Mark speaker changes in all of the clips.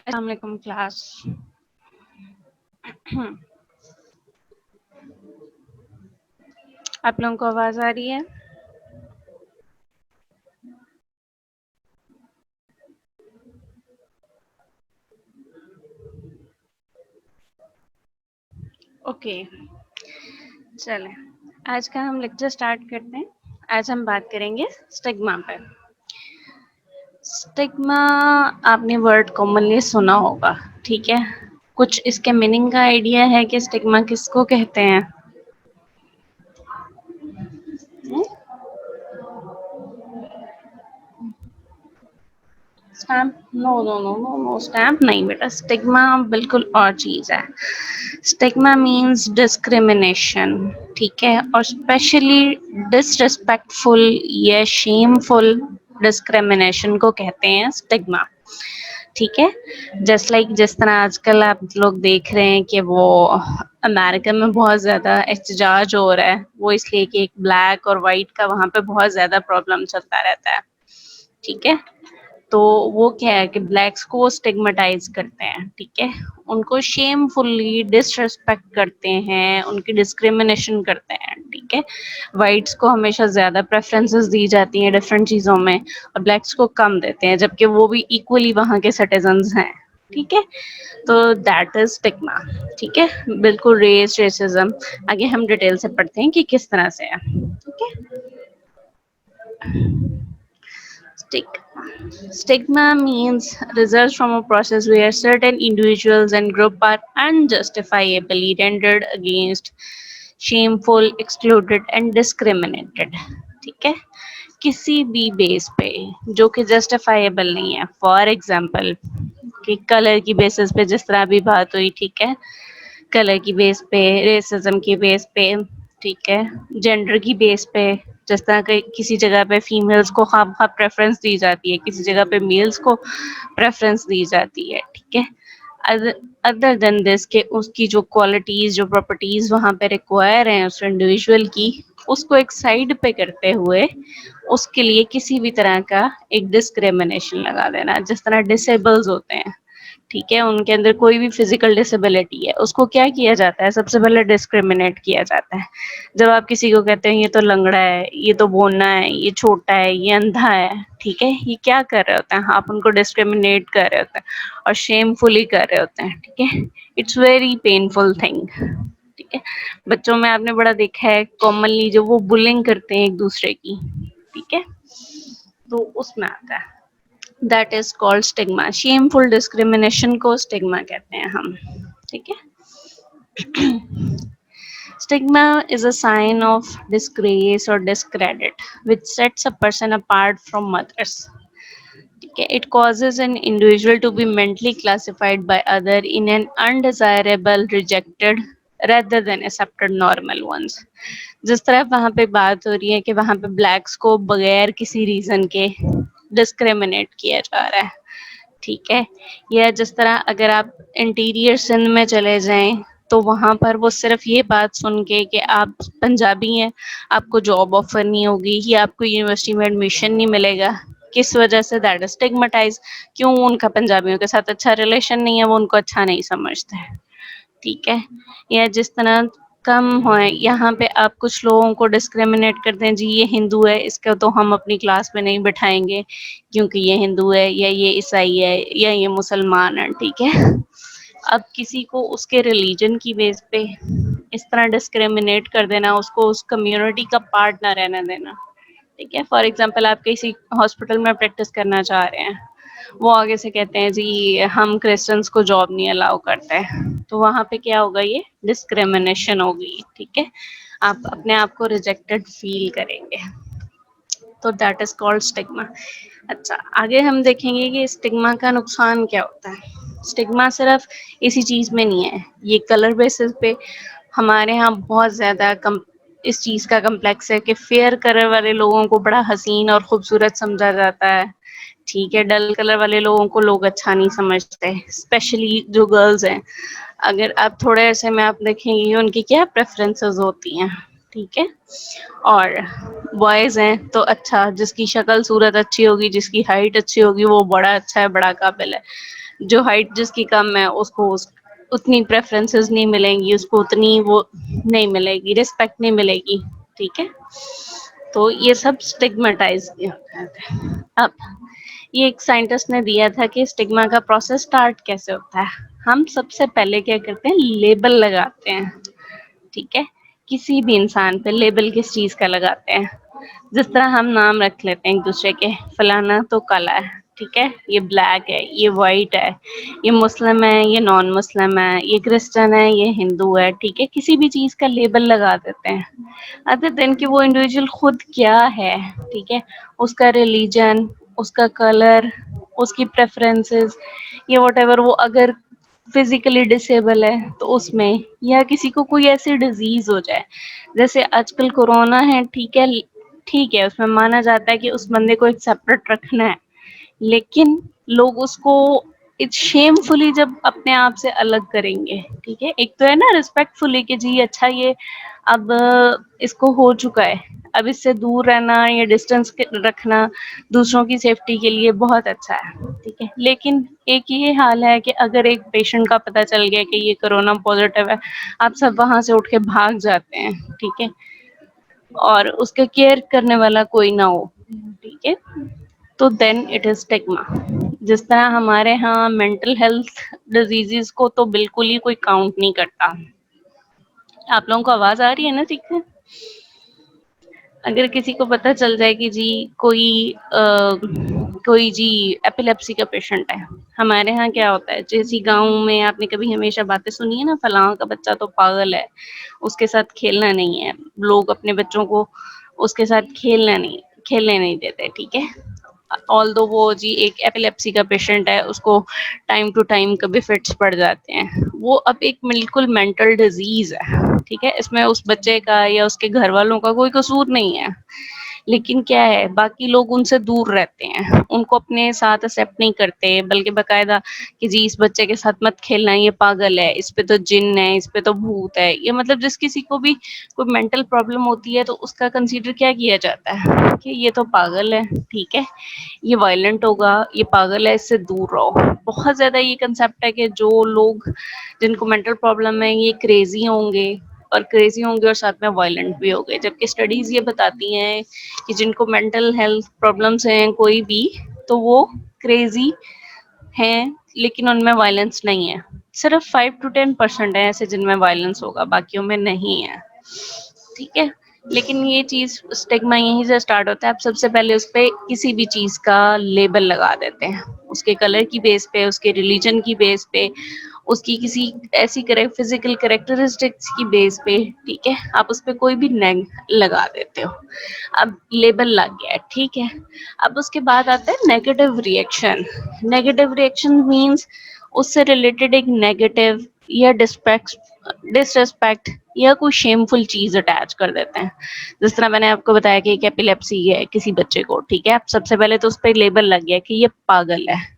Speaker 1: السلام علیکم کلاس. آپ لوگوں کو آواز آ رہی ہے؟ اوکے چلیں آج کا ہم لیکچر سٹارٹ کرتے ہیں. آج ہم بات کریں گے اسٹگما پہ. اسٹگما آپ نے ورڈ کامنلی سنا ہوگا, ٹھیک ہے. کچھ اس کے میننگ کا آئیڈیا ہے کہ اسٹگما کس کو کہتے ہیں؟ اسٹیمپ؟ نو نو نو نو نو اسٹیمپ نہیں بیٹا, اسٹگما بالکل اور چیز ہے. اسٹگما مینس ڈسکریمنیشن, ٹھیک ہے, اور اسپیشلی ڈسریسپیکٹ فل یا شیم فل ڈسکریمنیشن کو کہتے ہیں اسٹگما, ٹھیک ہے. جس طرح آج کل آپ لوگ دیکھ رہے ہیں کہ وہ امریکہ میں بہت زیادہ احتجاج ہو رہا ہے, وہ اس لیے کہ ایک بلیک اور وائٹ کا وہاں پہ بہت زیادہ پرابلم چلتا رہتا ہے, ٹھیک ہے. تو وہ کیا ہے کہ بلیکس کو اسٹگمیٹائز کرتے ہیں, ٹھیک ہے, ان کو شیم فلی ڈسریسپیکٹ کرتے ہیں, ان کی ڈسکریمنیشن کرتے ہیں, ٹھیک ہے. وائٹس کو ہمیشہ زیادہ پریفرنسز دی جاتی ہیں ڈفرینٹ چیزوں میں, اور بلیکس کو کم دیتے ہیں, جبکہ وہ بھی ایکولی وہاں کے سٹیزنز ہیں, ٹھیک ہے. تو دیٹ از اسٹگما, ٹھیک ہے, بالکل ریسزم. آگے ہم ڈیٹیل سے پڑھتے ہیں کہ کس طرح سے ہے, ٹھیک ہے. Stigma means results from a process where certain individuals and groups are unjustifiably rendered against, shameful, excluded and discriminated. ٹھیک ہے, کسی بھی بیس پہ جو کہ جسٹیفائیبل نہیں ہے. فار ایگزامپل کہ کلر کی بیسس پہ جس طرح بھی بات ہوئی, ٹھیک ہے, کلر کی بیس پہ, ریسزم کی بیس پہ, ٹھیک ہے, جینڈر کی بیس پہ, جس طرح کہ کسی جگہ پہ فیمیلس کو خواہ خواہ پریفرنس دی جاتی ہے, کسی جگہ پہ میلس کو پریفرنس دی جاتی ہے, ٹھیک ہے. ادر دین دس کہ اس کی جو کوالٹیز, جو پراپرٹیز وہاں پہ ریکوائر ہیں اس انڈیویجول کی, اس کو ایک سائڈ پہ کرتے ہوئے اس کے لیے کسی بھی طرح کا ایک ڈسکریمنیشن لگا دینا. جس طرح ڈسیبلز ہوتے ہیں, ٹھیک ہے, ان کے اندر کوئی بھی فزیکل ڈسیبلٹی ہے, اس کو کیا کیا جاتا ہے, سب سے پہلے ڈسکریمنیٹ کیا جاتا ہے. جب آپ کسی کو کہتے ہیں یہ تو لنگڑا ہے, یہ تو بونا ہے, یہ چھوٹا ہے, یہ اندھا ہے, ٹھیک ہے, یہ کیا کر رہے ہوتے ہیں, آپ ان کو ڈسکریمنیٹ کر رہے ہوتے ہیں اور شیم فلی کر رہے ہوتے ہیں, ٹھیک ہے. اٹس ویری پینفل تھنگ, ٹھیک ہے. بچوں میں آپ نے بڑا دیکھا ہے کامنلی جو وہ بلنگ کرتے ہیں ایک دوسرے کی, ٹھیک ہے, تو اس میں آتا ہے. That is called stigma. Shameful discrimination کو اسٹگما کہتے ہیں ہم, ٹھیک ہے. Stigma is a sign of disgrace or discredit which sets a person apart from others. Okay, it causes an individual to be mentally classified by other in an undesirable, rejected rather than accepted normal ones. جس طرح وہاں پہ بات ہو رہی ہے کہ وہاں پہ بلیکس کو بغیر کسی ریزن کے ڈسکریمنیٹ کیا جا رہا ہے, ٹھیک ہے. یا جس طرح اگر آپ انٹیریئر سندھ میں چلے جائیں تو وہاں پر وہ صرف یہ بات سن کے کہ آپ پنجابی ہیں, آپ کو جاب آفر نہیں ہوگی یا آپ کو یونیورسٹی میں ایڈمیشن نہیں ملے گا. کس وجہ سے؟ That is stigmatize. کیوں؟ ان کا پنجابیوں کے ساتھ اچھا ریلیشن نہیں ہے, وہ ان کو اچھا نہیں سمجھتے, ٹھیک ہے. یا جس طرح کم ہوئے یہاں پہ آپ کچھ لوگوں کو ڈسکریمنیٹ کرتے ہیں, جی یہ ہندو ہے, اس کو تو ہم اپنی کلاس میں نہیں بٹھائیں گے کیونکہ یہ ہندو ہے, یا یہ عیسائی ہے, یا یہ مسلمان ہے, ٹھیک ہے. اب کسی کو اس کے ریلیجن کی بیس پہ اس طرح ڈسکریمنیٹ کر دینا, اس کو اس کمیونٹی کا پارٹ نہ رہنا دینا, ٹھیک ہے. فار ایگزامپل آپ کسی ہاسپٹل میں پریکٹس کرنا چاہ رہے ہیں, وہ آگے سے کہتے ہیں جی ہم کرسچنس کو جاب نہیں الاؤ کرتے, تو وہاں پہ کیا ہوگا, یہ ڈسکریمنیشن ہوگی, ٹھیک ہے. آپ اپنے آپ کو ریجیکٹڈ فیل کریں گے, تو دیٹ از کالڈ اسٹگما. اچھا, آگے ہم دیکھیں گے کہ اسٹگما کا نقصان کیا ہوتا ہے. اسٹگما صرف اسی چیز میں نہیں ہے, یہ کلر بیسس پہ ہمارے یہاں بہت زیادہ اس چیز کا کمپلیکس ہے کہ فیئر کلر والے لوگوں کو بڑا حسین اور خوبصورت سمجھا جاتا ہے, ٹھیک ہے. ڈل کلر والے لوگوں کو لوگ اچھا نہیں سمجھتے, اسپیشلی جو گرلز ہیں. اگر آپ تھوڑے عرصے میں آپ دیکھیں گے ان کی کیا پریفرنسز ہوتی ہیں, ٹھیک ہے. اور بوائز ہیں تو اچھا, جس کی شکل صورت اچھی ہوگی, جس کی ہائٹ اچھی ہوگی, وہ بڑا اچھا ہے, بڑا قابل ہے. جو ہائٹ جس کی کم ہے اس کو اتنی پریفرنسز نہیں ملیں گی، اس کو اتنی وہ نہیں ملے گی، رسپیکٹ نہیں ملے گی. ٹھیک ہے، تو یہ سب اسٹگمیٹائز کیا ہوتا ہے. اب یہ ایک سائنٹسٹ نے دیا تھا کہ اسٹگما کا پروسیس اسٹارٹ کیسے ہوتا ہے. ہم سب سے پہلے کیا کرتے ہیں، لیبل لگاتے ہیں. ٹھیک ہے، کسی بھی انسان پہ لیبل کس چیز کا لگاتے ہیں، جس طرح ہم نام رکھ لیتے ہیں ایک دوسرے کے، فلانا تو کالا ہے، ٹھیک ہے، یہ بلیک ہے، یہ وائٹ ہے، یہ مسلم ہے، یہ نان مسلم ہے، یہ کرسچن ہے، یہ ہندو ہے. ٹھیک ہے، کسی بھی چیز کا لیبل لگا دیتے ہیں ادر دین کہ وہ انڈیویجول خود کیا ہے. ٹھیک ہے، اس کا ریلیجن، اس کا کلر، اس کی پریفرنسز، یا واٹ ایور، وہ اگر فزیکلی ڈسیبل ہے تو اس میں، یا کسی کو کوئی ایسی ڈیزیز ہو جائے جیسے آج کل کورونا ہے. ٹھیک ہے، ٹھیک ہے، اس میں مانا جاتا ہے کہ اس بندے کو ایک سیپریٹ رکھنا ہے، لیکن لوگ اس کو شیم فلی جب اپنے آپ سے الگ کریں گے. ٹھیک ہے، ایک تو ہے نا ریسپیکٹ فلی کہ جی اچھا یہ اب اس کو ہو چکا ہے، اب اس سے دور رہنا یا ڈسٹینس رکھنا دوسروں کی سیفٹی کے لیے بہت اچھا ہے. ٹھیک ہے، لیکن ایک یہ حال ہے کہ اگر ایک پیشنٹ کا پتہ چل گیا کہ یہ کرونا پازیٹیو ہے، آپ سب وہاں سے اٹھ کے بھاگ جاتے ہیں. ٹھیک ہے، اور اس کا کیئر کرنے والا کوئی نہ ہو. ٹھیک ہے، تو دین اٹ از اسٹگما. جس طرح ہمارے ہاں مینٹل ہیلتھ ڈیزیزز کو تو بالکل ہی کوئی کاؤنٹ نہیں کرتا. آپ لوگوں کو آواز آ رہی ہے نا ٹھیک ہے؟ اگر کسی کو پتہ چل جائے کہ جی کوئی جی ایپیلیپسی کا پیشنٹ ہے. ہمارے ہاں کیا ہوتا ہے، جیسی گاؤں میں آپ نے کبھی ہمیشہ باتیں سنی ہے نا، فلاں کا بچہ تو پاگل ہے، اس کے ساتھ کھیلنا نہیں ہے. لوگ اپنے بچوں کو اس کے ساتھ کھیلنے نہیں دیتے. ٹھیک ہے، آلدو وہ جی ایک ایپیلیپسی کا پیشنٹ ہے، اس کو ٹائم ٹو ٹائم کبھی فٹس پڑ جاتے ہیں. وہ اب ایک بالکل مینٹل ڈیزیز ہے. ٹھیک ہے، اس میں اس بچے کا یا اس کے گھر والوں کا کوئی قصور نہیں ہے، لیکن کیا ہے، باقی لوگ ان سے دور رہتے ہیں، ان کو اپنے ساتھ ایکسپٹ نہیں کرتے، بلکہ باقاعدہ کہ جی اس بچے کے ساتھ مت کھیلنا، یہ پاگل ہے، اس پہ تو جن ہے، اس پہ تو بھوت ہے. یہ مطلب جس کسی کو بھی کوئی مینٹل پرابلم ہوتی ہے تو اس کا کنسیڈر کیا کیا جاتا ہے کہ یہ تو پاگل ہے. ٹھیک ہے، یہ وائلنٹ ہوگا، یہ پاگل ہے، اس سے دور رہو. بہت زیادہ یہ کنسیپٹ ہے کہ جو لوگ جن کو مینٹل پرابلم ہے یہ کریزی ہوں گے، اور ساتھ میں وائلنٹ بھی ہو گئے. جبکہ اسٹڈیز یہ بتاتی ہیں کہ جن کو مینٹل ہیلتھ پرابلمس ہیں کوئی بھی، تو وہ کریزی ہیں لیکن ان میں وائلنس نہیں ہے. صرف 5 to 10% ہے ایسے جن میں وائلنس ہوگا، باقیوں میں نہیں ہے. ٹھیک ہے، لیکن یہ چیز اسٹگما یہیں سے اسٹارٹ ہوتا ہے. آپ سب سے پہلے اس پہ کسی بھی چیز کا لیبل لگا دیتے ہیں، اس کے کلر کی بیس پہ، اس کے ریلیجن کی بیس پہ، اس کی کسی ایسی فزیکل کریکٹرسٹکس کی بیس پہ. ٹھیک ہے، آپ اس پہ کوئی بھی نیگ لگا دیتے ہو. اب لیبل لگ گیا ہے. ٹھیک ہے، اب اس کے بعد آتا ہے negative reaction. Negative reaction means اس سے ریلیٹڈ ایک نیگیٹو یا ڈسریسپیکٹ یا کوئی شیم فل چیز اٹیچ کر دیتے ہیں. جس طرح میں نے آپ کو بتایا کہ ایک ایپیلیپسی ہے کسی بچے کو. ٹھیک ہے، اب سب سے پہلے تو اس پہ لیبل لگ گیا کہ یہ پاگل ہے.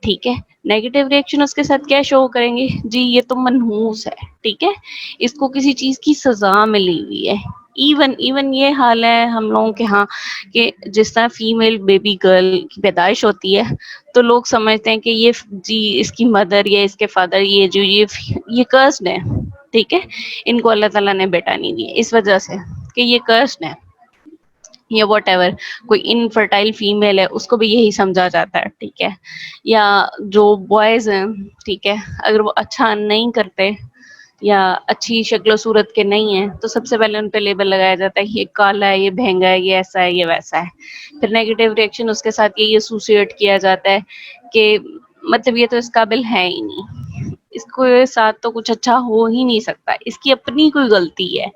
Speaker 1: ٹھیک ہے، نیگیٹو ریئیکشن اس کے ساتھ کیا شو کریں گے، جی یہ تو منحوس ہے. ٹھیک ہے، اس کو کسی چیز کی سزا ملی ہوئی ہے. ایون یہ حال ہے ہم لوگوں کے ہاں کہ جس طرح فیمیل بیبی گرل کی پیدائش ہوتی ہے تو لوگ سمجھتے ہیں کہ یہ جی اس کی مدر یا اس کے فادر یہ کرسڈ ہے. ٹھیک ہے، ان کو اللہ تعالیٰ نے بیٹا نہیں دی اس وجہ سے کہ یہ کرسڈ ہے، یا واٹ ایور. کوئی انفرٹائل فیمیل ہے اس کو بھی یہی سمجھا جاتا ہے. ٹھیک ہے، یا جو بوائز ہیں، ٹھیک ہے، اگر وہ اچھا نہیں کرتے یا اچھی شکل و صورت کے نہیں ہیں تو سب سے پہلے ان پہ لیبل لگایا جاتا ہے یہ کالا ہے، یہ بھینگا ہے، یہ ایسا ہے، یہ ویسا ہے. پھر نیگیٹو ریئیکشن اس کے ساتھ یہ ایسوسیٹ کیا جاتا ہے کہ مطلب یہ تو اس قابل ہے ہی نہیں، اس کو ساتھ تو کچھ اچھا ہو ہی نہیں سکتا، اس کی اپنی کوئی غلطی ہے،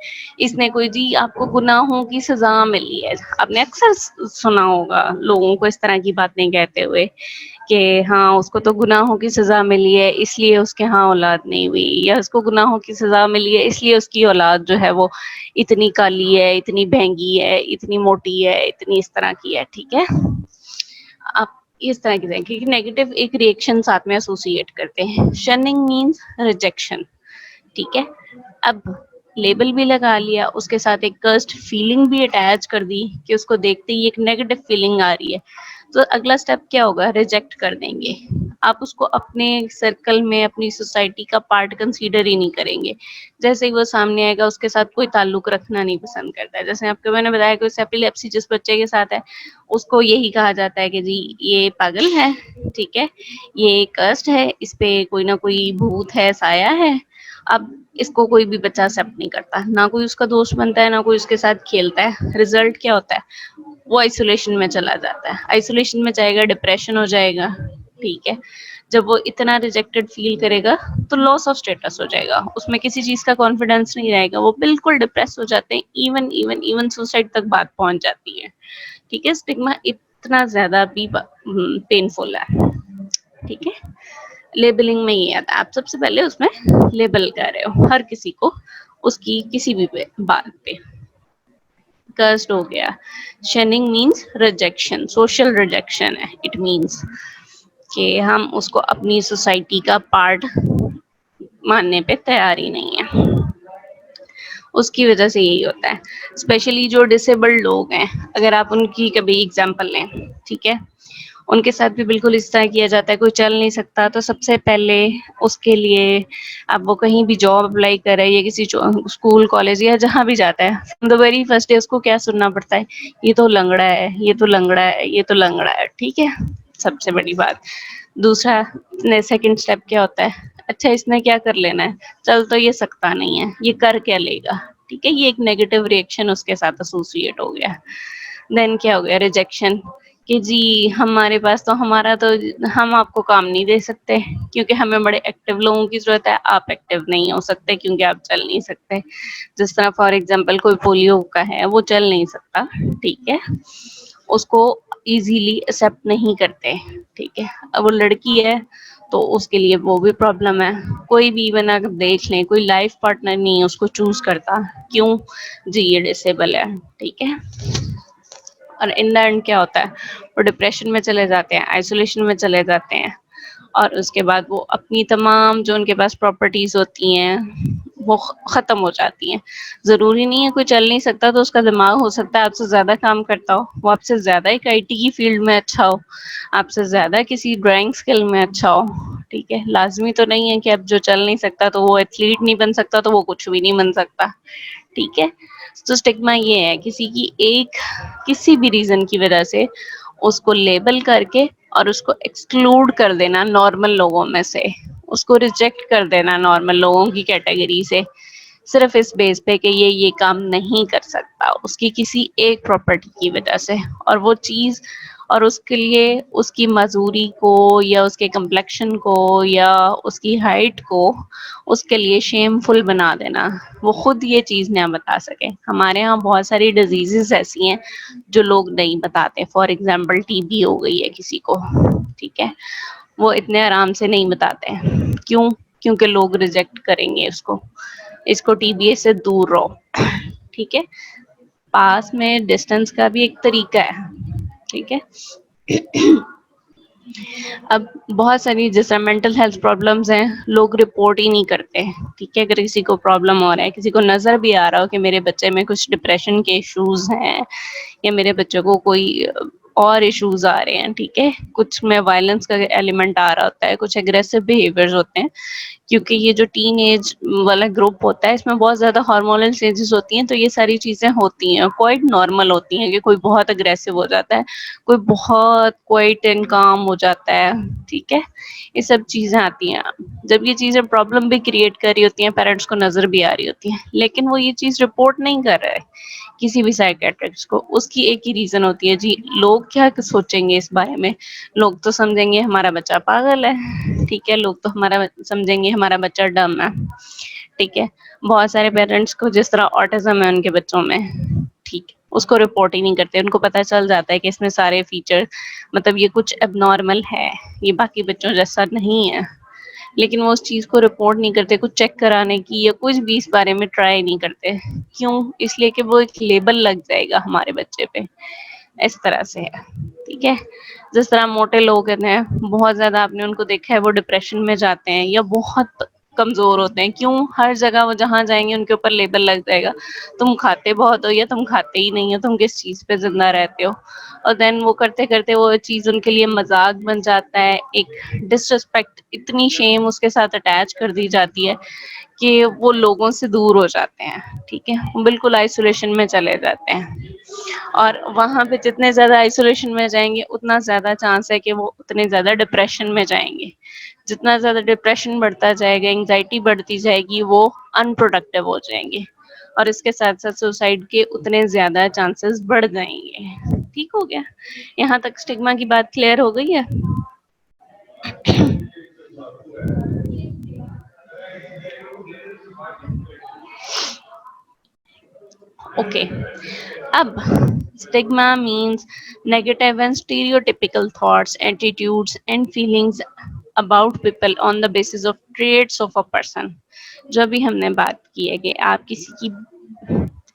Speaker 1: اس نے کوئی جی آپ کو گناہوں کی سزا ملی ہے. آپ نے اکثر سنا ہوگا لوگوں کو اس طرح کی باتیں کہتے ہوئے کہ ہاں اس کو تو گناہوں کی سزا ملی ہے اس لیے اس کے ہاں اولاد نہیں ہوئی، یا اس کو گناہوں کی سزا ملی ہے اس لیے اس کی اولاد جو ہے وہ اتنی کالی ہے، اتنی بہنگی ہے، اتنی موٹی ہے، اتنی اس طرح کی ہے. ٹھیک ہے، آپ اس طرح کی کیونکہ نیگیٹو ایک ریئیکشن ساتھ میں ایسوسیٹ کرتے ہیں. شننگ مینس ریجیکشن. ٹھیک ہے، اب لیبل بھی لگا لیا، اس کے ساتھ ایک کرسٹ فیلنگ بھی اٹیچ کر دی کہ اس کو دیکھتے ہی ایک نیگیٹو فیلنگ آ رہی ہے، تو اگلا سٹیپ کیا ہوگا، ریجیکٹ کر دیں گے. آپ اس کو اپنے سرکل میں اپنی سوسائٹی کا پارٹ کنسیڈر ہی نہیں کریں گے. جیسے ہی وہ سامنے آئے گا اس کے ساتھ کوئی تعلق رکھنا نہیں پسند کرتا ہے. جیسے آپ کو میں نے بتایا کہ ایپیلیپسی جس بچے کے ساتھ ہے اس کو یہی کہا جاتا ہے کہ جی یہ پاگل ہے, ٹھیک ہے, یہ کسٹ ہے, اس پہ کوئی نہ کوئی بھوت ہے, سایہ ہے. اب اس کو کوئی بھی بچہ ایکسپٹ نہیں کرتا, نہ کوئی اس کا دوست بنتا ہے, نہ کوئی اس کے ساتھ کھیلتا ہے. ریزلٹ کیا ہوتا ہے, وہ آئسولیشن میں چلا جاتا ہے. آئسولیشن میں جائے گا, ڈپریشن ہو جائے گا, ٹھیک ہے. جب وہ اتنا ریجیکٹڈ فیل کرے گا تو لاس آف اسٹیٹس ہو جائے گا, اس میں کسی چیز کا کانفیڈینس نہیں رہے گا, وہ بالکل ڈپریس ہو جاتے ہیں. ایون سوسائڈ تک بات پہنچ جاتی ہے, ٹھیک ہے. اسٹگما اتنا زیادہ بھی پینفل ہے, ٹھیک ہے. لیبلنگ میں یہ آتا ہے, آپ سب سے پہلے اس میں لیبل کر رہے ہو ہر کسی کو اس کی کسی بھی بات پہ. کسٹ ہو گیا, شننگ مینس ریجیکشن, سوشل ریجیکشن ہے. اٹ مینس کہ ہم اس کو اپنی سوسائٹی کا پارٹ ماننے پہ تیار ہی نہیں ہے. اس کی وجہ سے یہی ہوتا ہے. اسپیشلی جو ڈسیبلڈ لوگ ہیں, اگر آپ ان کی کبھی اگزامپل لیں, ٹھیک ہے, ان کے ساتھ بھی بالکل اس طرح کیا جاتا ہے. کوئی چل نہیں سکتا تو سب سے پہلے اس کے لیے اب وہ کہیں بھی جاب اپلائی کرے یا کسی اسکول کالج یا جہاں بھی جاتا ہے, دا ویری فرسٹ ڈے اس کو کیا سننا پڑتا ہے, یہ تو لنگڑا ہے, یہ تو لنگڑا ہے, یہ تو لنگڑا ہے, ٹھیک ہے. سب سے بڑی بات. دوسرا سیکنڈ اسٹیپ کیا ہوتا ہے, اچھا اس نے کیا کر لینا ہے, چل تو یہ سکتا نہیں ہے, یہ کر کیا لے گا, ٹھیک ہے. یہ ایک نیگیٹو ریئیکشن اس کے ساتھ ایسوسیٹ ہو گیا. دین کیا ہو گیا, ریجیکشن, کہ جی ہمارے پاس تو ہمارا تو ہم آپ کو کام نہیں دے سکتے کیونکہ ہمیں بڑے ایکٹیو لوگوں کی ضرورت ہے, آپ ایکٹیو نہیں ہو سکتے کیونکہ آپ چل نہیں سکتے. جس طرح فار ایگزامپل کوئی پولیو کا ہے, وہ چل نہیں سکتا, ٹھیک ہے, اس کو ایزیلی ایکسپٹ نہیں کرتے, ٹھیک ہے. اب وہ لڑکی ہے تو اس کے لیے وہ بھی پرابلم ہے. کوئی بھی بنا کر دیکھ لیں, کوئی لائف پارٹنر نہیں ہے اس کو چوز کرتا, کیوں, جی یہ ڈسیبل ہے, ٹھیک ہے. اور ان دا اینڈ کیا ہوتا ہے, وہ ڈپریشن میں چلے جاتے ہیں, آئسولیشن میں چلے جاتے ہیں, اور اس کے بعد وہ اپنی تمام جو ان کے پاس پراپرٹیز ہوتی ہیں وہ ختم ہو جاتی ہیں. ضروری نہیں ہے کوئی چل نہیں سکتا تو اس کا دماغ ہو سکتا ہے آپ سے زیادہ کام کرتا ہو, وہ آپ سے زیادہ ایک آئی ٹی کی فیلڈ میں اچھا ہو, آپ سے زیادہ کسی ڈرائنگ اسکل میں اچھا ہو, ٹھیک ہے. لازمی تو نہیں ہے کہ اب جو چل نہیں سکتا تو وہ ایتھلیٹ نہیں بن سکتا تو وہ کچھ بھی نہیں بن سکتا, ٹھیک ہے. تو اسٹگما یہ ہے کسی کی ایک کسی بھی ریزن کی وجہ سے اس کو لیبل کر کے اور اس کو ایکسکلوڈ کر دینا نارمل لوگوں میں سے, اس کو ریجیکٹ کر دینا نارمل لوگوں کی کیٹیگری سے, صرف اس بیس پہ کہ یہ کام نہیں کر سکتا اس کی کسی ایک پراپرٹی کی وجہ سے. اور وہ چیز اور اس کے لیے اس کی معذوری کو یا اس کے کمپلیکشن کو یا اس کی ہائٹ کو اس کے لیے شیم فل بنا دینا, وہ خود یہ چیز نہ بتا سکے. ہمارے یہاں بہت ساری ڈیزیزز ایسی ہیں جو لوگ نہیں بتاتے. فار ایگزامپل ٹی بی ہو گئی ہے کسی کو, ٹھیک ہے, وہ اتنے آرام سے نہیں بتاتے, کیوں, کیونکہ لوگ ریجیکٹ کریں گے اس کو ٹی بی اے سے دور رہو, ٹھیک ہے. پاس میں ڈسٹینس کا بھی ایک طریقہ ہے, ٹھیک ہے. اب بہت ساری جیسے مینٹل ہیلتھ پرابلمس ہیں, لوگ رپورٹ ہی نہیں کرتے, ٹھیک ہے. اگر کسی کو پرابلم ہو رہا ہے, کسی کو نظر بھی آ رہا ہو کہ میرے بچے میں کچھ ڈپریشن کے ایشوز ہیں یا میرے بچوں کو کوئی اور ایشوز آ رہے ہیں, ٹھیک ہے, کچھ میں وائلنس کا ایلیمنٹ آ رہا ہوتا ہے, کچھ اگریسو بہیویئرز ہوتے ہیں, کیونکہ یہ جو ٹین ایج والا گروپ ہوتا ہے اس میں بہت زیادہ ہارمونل چینجز ہوتی ہیں, تو یہ ساری چیزیں ہوتی ہیں, کوائٹ نارمل ہوتی ہیں کہ کوئی بہت اگریسو ہو جاتا ہے, کوئی بہت کوائٹ اینڈ کام ہو جاتا ہے, ٹھیک ہے. یہ سب چیزیں آتی ہیں, جب یہ چیزیں پرابلم بھی کریٹ کر رہی ہوتی ہیں, پیرنٹس کو نظر بھی آ رہی ہوتی ہیں, لیکن وہ یہ چیز رپورٹ نہیں کر رہے کسی بھی سائیکیٹرسٹ کو. اس کی ایک ہی ریزن ہوتی ہے, جی لوگ کیا سوچیں گے اس بارے میں, لوگ تو سمجھیں گے ہمارا بچہ پاگل ہے, ٹھیک ہے, لوگ تو ہمارا سمجھیں گے ہمارا بچہ ڈم ہے, ٹھیک ہے. بہت سارے پیرنٹس کو جس طرح آٹزم ہے ان کے بچوں میں, ٹھیک ہے, اس کو رپورٹ ہی نہیں کرتے, ان کو پتہ چل جاتا ہے کہ اس میں سارے فیچر مطلب یہ کچھ اب نارمل ہے, یہ باقی بچوں جیسا نہیں ہے, لیکن وہ اس چیز کو رپورٹ نہیں کرتے, کچھ چیک کرانے کی یا کچھ بھی اس بارے میں ٹرائی نہیں کرتے, کیوں, اس لیے کہ وہ ایک لیبل لگ جائے گا ہمارے بچے پہ, اس طرح سے ہے, ٹھیک ہے. جس طرح موٹے لوگ ہیں, بہت زیادہ آپ نے ان کو دیکھا ہے وہ ڈپریشن میں جاتے ہیں یا بہت کمزور ہوتے ہیں. کیوں؟ ہر جگہ وہ جہاں جائیں گے ان کے اوپر لیبل لگ جائے گا, تم کھاتے بہت ہو یا تم کھاتے ہی نہیں ہو, تم کس چیز پہ زندہ رہتے ہو. اور دین وہ کرتے کرتے وہ چیز ان کے لیے مذاق بن جاتا ہے, ایک ڈس رسپیکٹ, اتنی شیم اس کے ساتھ اٹیچ کر دی جاتی ہے کہ وہ لوگوں سے دور ہو جاتے ہیں. ٹھیک ہے, وہ بالکل آئسولیشن میں چلے جاتے ہیں, اور وہاں پہ جتنے زیادہ آئسولیشن میں جائیں گے اتنا زیادہ چانس ہے کہ وہ اتنے زیادہ ڈپریشن میں جائیں گے. جتنا زیادہ ڈپریشن بڑھتا جائے گا, انگزائٹی بڑھتی جائے گی, وہ ان پروڈکٹیو ہو جائیں گے, اور اس کے ساتھ ساتھ سوسائڈ کے اتنے زیادہ چانسز بڑھ جائیں گے. ٹھیک ہو گیا؟ یہاں تک اسٹگما کی بات کلیئر ہو گئی ہے؟ اوکے. اب stigma means negative and stereotypical thoughts, attitudes and feelings about people on the basis of traits of a person. جو ابھی ہم نے بات کی ہے کہ آپ کسی کی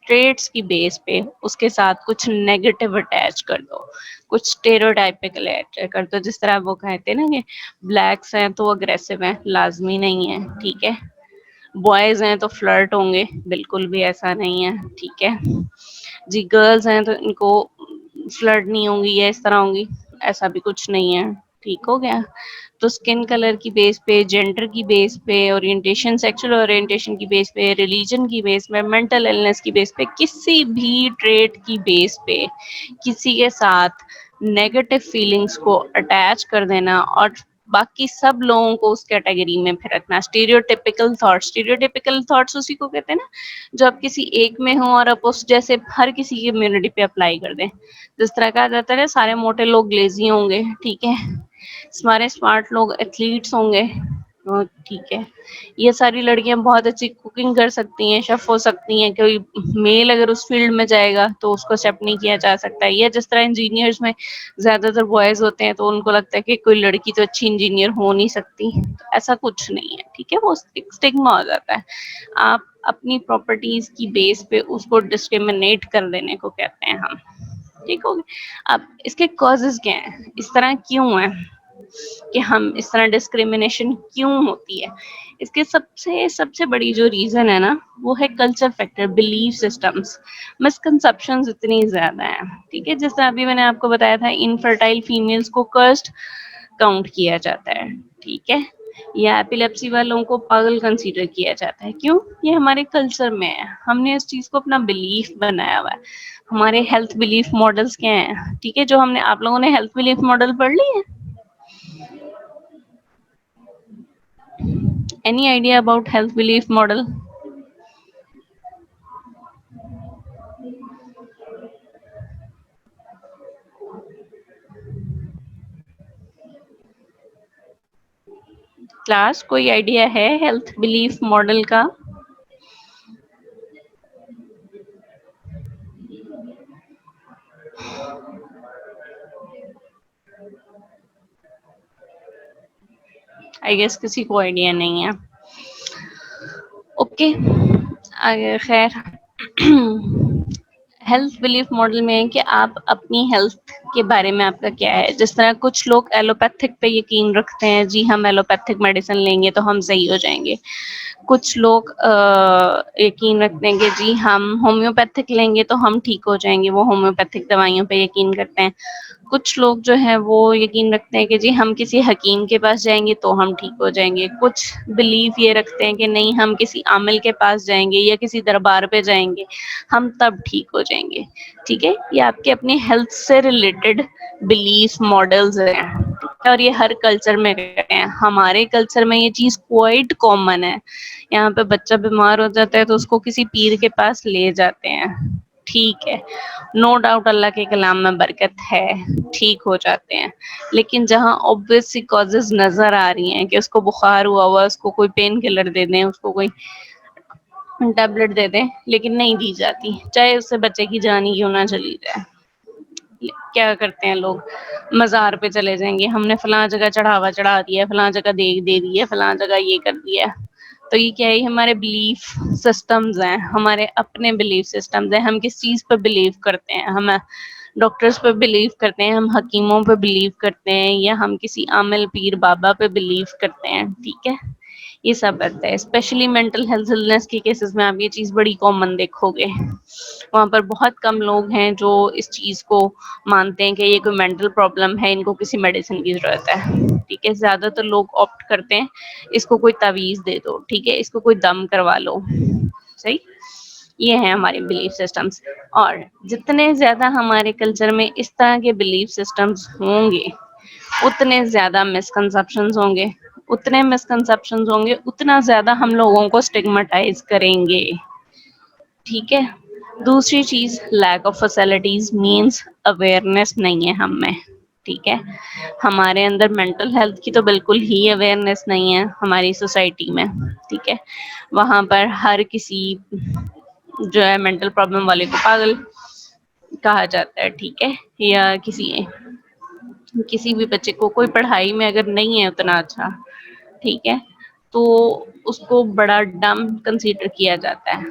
Speaker 1: ٹریٹس کی بیس پہ اس کے ساتھ کچھ نیگیٹو اٹیچ کر دو, کچھ اسٹیریوٹائپیکل کر دو. جس طرح وہ کہتے ہیں نا کہ بلیکس ہیں تو اگریسو ہیں, لازمی نہیں ہے. ٹھیک ہے, بوائز ہیں تو فلرٹ ہوں گے, بالکل بھی ایسا نہیں ہے. ٹھیک ہے جی, گرلز ہیں تو ان کو فلرٹ نہیں ہوں گی یا اس طرح ہوں گی, ایسا بھی کچھ نہیں ہے. ٹھیک ہو گیا؟ تو اسکن کلر کی بیس پہ, جینڈر کی بیس پہ, اورینٹیشن, سیکچول اورینٹیشن کی بیس پہ, ریلیجن کی بیس پہ, مینٹل ایلنس کی بیس پہ, کسی بھی ٹریٹ کی بیس پہ کسی کے ساتھ نیگیٹو فیلنگس کو اٹیچ کر دینا اور باقی سب لوگوں کو اس کیٹیگری میں پھر رکھنا. اسٹیریوٹیپیکل تھاٹس, اسٹیریوٹیپیکل تھاٹس اسی کو کہتے ہیں نا جو آپ کسی ایک میں ہوں اور آپ اس جیسے ہر کسی کی امیونٹی پہ اپلائی کر دیں. جس طرح کہا جاتا ہے سارے موٹے لوگ لیزی ہوں گے, ٹھیک ہے, سارے اسمارٹ لوگ ایتھلیٹس ہوں گے, ٹھیک ہے, یہ ساری لڑکیاں بہت اچھی کوکنگ کر سکتی ہیں, شیف ہو سکتی ہیں, کوئی میل اگر اس فیلڈ میں جائے گا تو اس کو ایکسیپٹ نہیں کیا جا سکتا ہے. یا جس طرح انجینئرس میں زیادہ تر بوائز ہوتے ہیں تو ان کو لگتا ہے کہ کوئی لڑکی تو اچھی انجینئر ہو نہیں سکتی, ایسا کچھ نہیں ہے. ٹھیک ہے, وہ اسٹگما ہو جاتا ہے. آپ اپنی پراپرٹیز کی بیس پہ اس کو ڈسکریمنیٹ کر دینے کو کہتے ہیں ہم. ٹھیک ہوگی؟ اب اس کے کازز کیا ہیں, اس طرح کیوں ہے کہ ہم اس طرح ڈسکریمنیشن کیوں ہوتی ہے. اس کے سب سے بڑی جو ریزن ہے نا وہ ہے culture factor, belief systems, misconceptions اتنی زیادہ ہیں. ٹھیک ہے, جس طرح ابھی میں نے آپ کو بتایا تھا انفرٹائل فیمیلز کو کرسڈ کاؤنٹ کیا جاتا ہے. ٹھیک ہے, یا ایپیلیپسی والوں کو پاگل کنسیڈر کیا جاتا ہے. کیوں؟ یہ ہمارے کلچر میں ہے, ہم نے اس چیز کو اپنا بلیف بنایا ہوا ہے. ہمارے ہیلتھ بلیف ماڈلس کیا ہیں؟ ٹھیک ہے, جو ہم نے, آپ لوگوں نے ہیلتھ بلیف ماڈل پڑھ لی ہے؟ Any idea about health belief model? Class کوئی آئیڈیا ہے ہیلتھ بلیف ماڈل کا؟ آئی گیس کسی کو آئیڈیا نہیں ہے. اوکے, خیر, ہیلتھ بلیف ماڈل میں ہے کہ آپ اپنی ہیلتھ کے بارے میں آپ کا کیا ہے. جس طرح کچھ لوگ ایلوپیتھک پہ یقین رکھتے ہیں, جی ہم ایلوپیتھک میڈیسن لیں گے تو ہم صحیح ہو جائیں گے. کچھ لوگ یقین رکھتے ہیں کہ جی ہم ہومیوپیتھک لیں گے تو ہم ٹھیک ہو جائیں گے, وہ ہومیوپیتھک دوائیوں پہ یقین کرتے ہیں. کچھ لوگ جو ہیں وہ یقین رکھتے ہیں کہ جی ہم کسی حکیم کے پاس جائیں گے تو ہم ٹھیک ہو جائیں گے. کچھ بلیف یہ رکھتے ہیں کہ نہیں, ہم کسی عامل کے پاس جائیں گے یا کسی دربار پہ جائیں گے ہم تب ٹھیک ہو جائیں گے. ٹھیک ہے, یہ آپ کے اپنے ہیلتھ سے ریلیٹڈ بلیف ماڈلز ہیں, اور یہ ہر کلچر میں رہتے ہیں. ہمارے کلچر میں یہ چیز کوائٹ کامن ہے. یہاں پہ بچہ بیمار ہو جاتا ہے تو اس کو کسی پیر کے پاس لے جاتے ہیں. ٹھیک ہے, نو ڈاؤٹ اللہ کے کلام میں برکت ہے, ٹھیک ہو جاتے ہیں. لیکن جہاں obvious سی کازز نظر آ رہی ہیں کہ اس کو بخار ہوا ہوا, اس کو کوئی پین کلر دے دیں, اس کو کوئی ٹیبلٹ دے دیں, لیکن نہیں دی جاتی, چاہے اس سے بچے کی جان ہی کیوں نہ چلی جائے. کیا کرتے ہیں لوگ, مزار پہ چلے جائیں گے, ہم نے فلاں جگہ چڑھاوا چڑھا دیا, فلاں جگہ دیگ دے دی ہے, فلاں جگہ یہ کر دیا. تو یہ کیا ہے, ہمارے بلیف سسٹمز ہیں, ہمارے اپنے بلیف سسٹمز ہیں. ہم کس چیز پہ بلیو کرتے ہیں, ہم ڈاکٹرز پہ بلیو کرتے ہیں, ہم حکیموں پہ بلیو کرتے ہیں, یا ہم کسی عامل پیر بابا پہ بلیو کرتے ہیں. ٹھیک ہے, یہ سب رہتا ہے. اسپیشلی مینٹل ہیلتھ النس کے کیسز میں آپ یہ چیز بڑی کامن دیکھو گے. وہاں پر بہت کم لوگ ہیں جو اس چیز کو مانتے ہیں کہ یہ کوئی مینٹل پرابلم ہے, ان کو کسی میڈیسن کی ضرورت ہے. ٹھیک ہے, زیادہ تر لوگ آپٹ کرتے ہیں اس کو کوئی تعویذ دے دو, ٹھیک ہے, اس کو کوئی دم کروا لو. صحیح, یہ ہے ہمارے بلیف سسٹمس. اور جتنے زیادہ ہمارے کلچر میں اس طرح کے بلیف سسٹمز ہوں گے, اتنے زیادہ مسکنسپشنز ہوں گے. اتنے مسکنسپشنز ہوں گے, اتنا زیادہ ہم لوگوں کو اسٹگماٹائز کریں گے. ٹھیک ہے. دوسری چیز, lack of facilities means awareness نہیں ہے ہم میں. ٹھیک ہے, ہمارے اندر مینٹل ہیلتھ کی تو بالکل ہی اویئرنیس نہیں ہے ہماری سوسائٹی میں. ٹھیک ہے, وہاں پر ہر کسی جو ہے مینٹل پرابلم والے کو پاگل کہا جاتا ہے. ٹھیک ہے, یا کسی بھی بچے کو کوئی پڑھائی میں اگر نہیں ہے اتنا اچھا, ٹھیک ہے, تو اس کو بڑا ڈم کنسیڈر کیا جاتا ہے.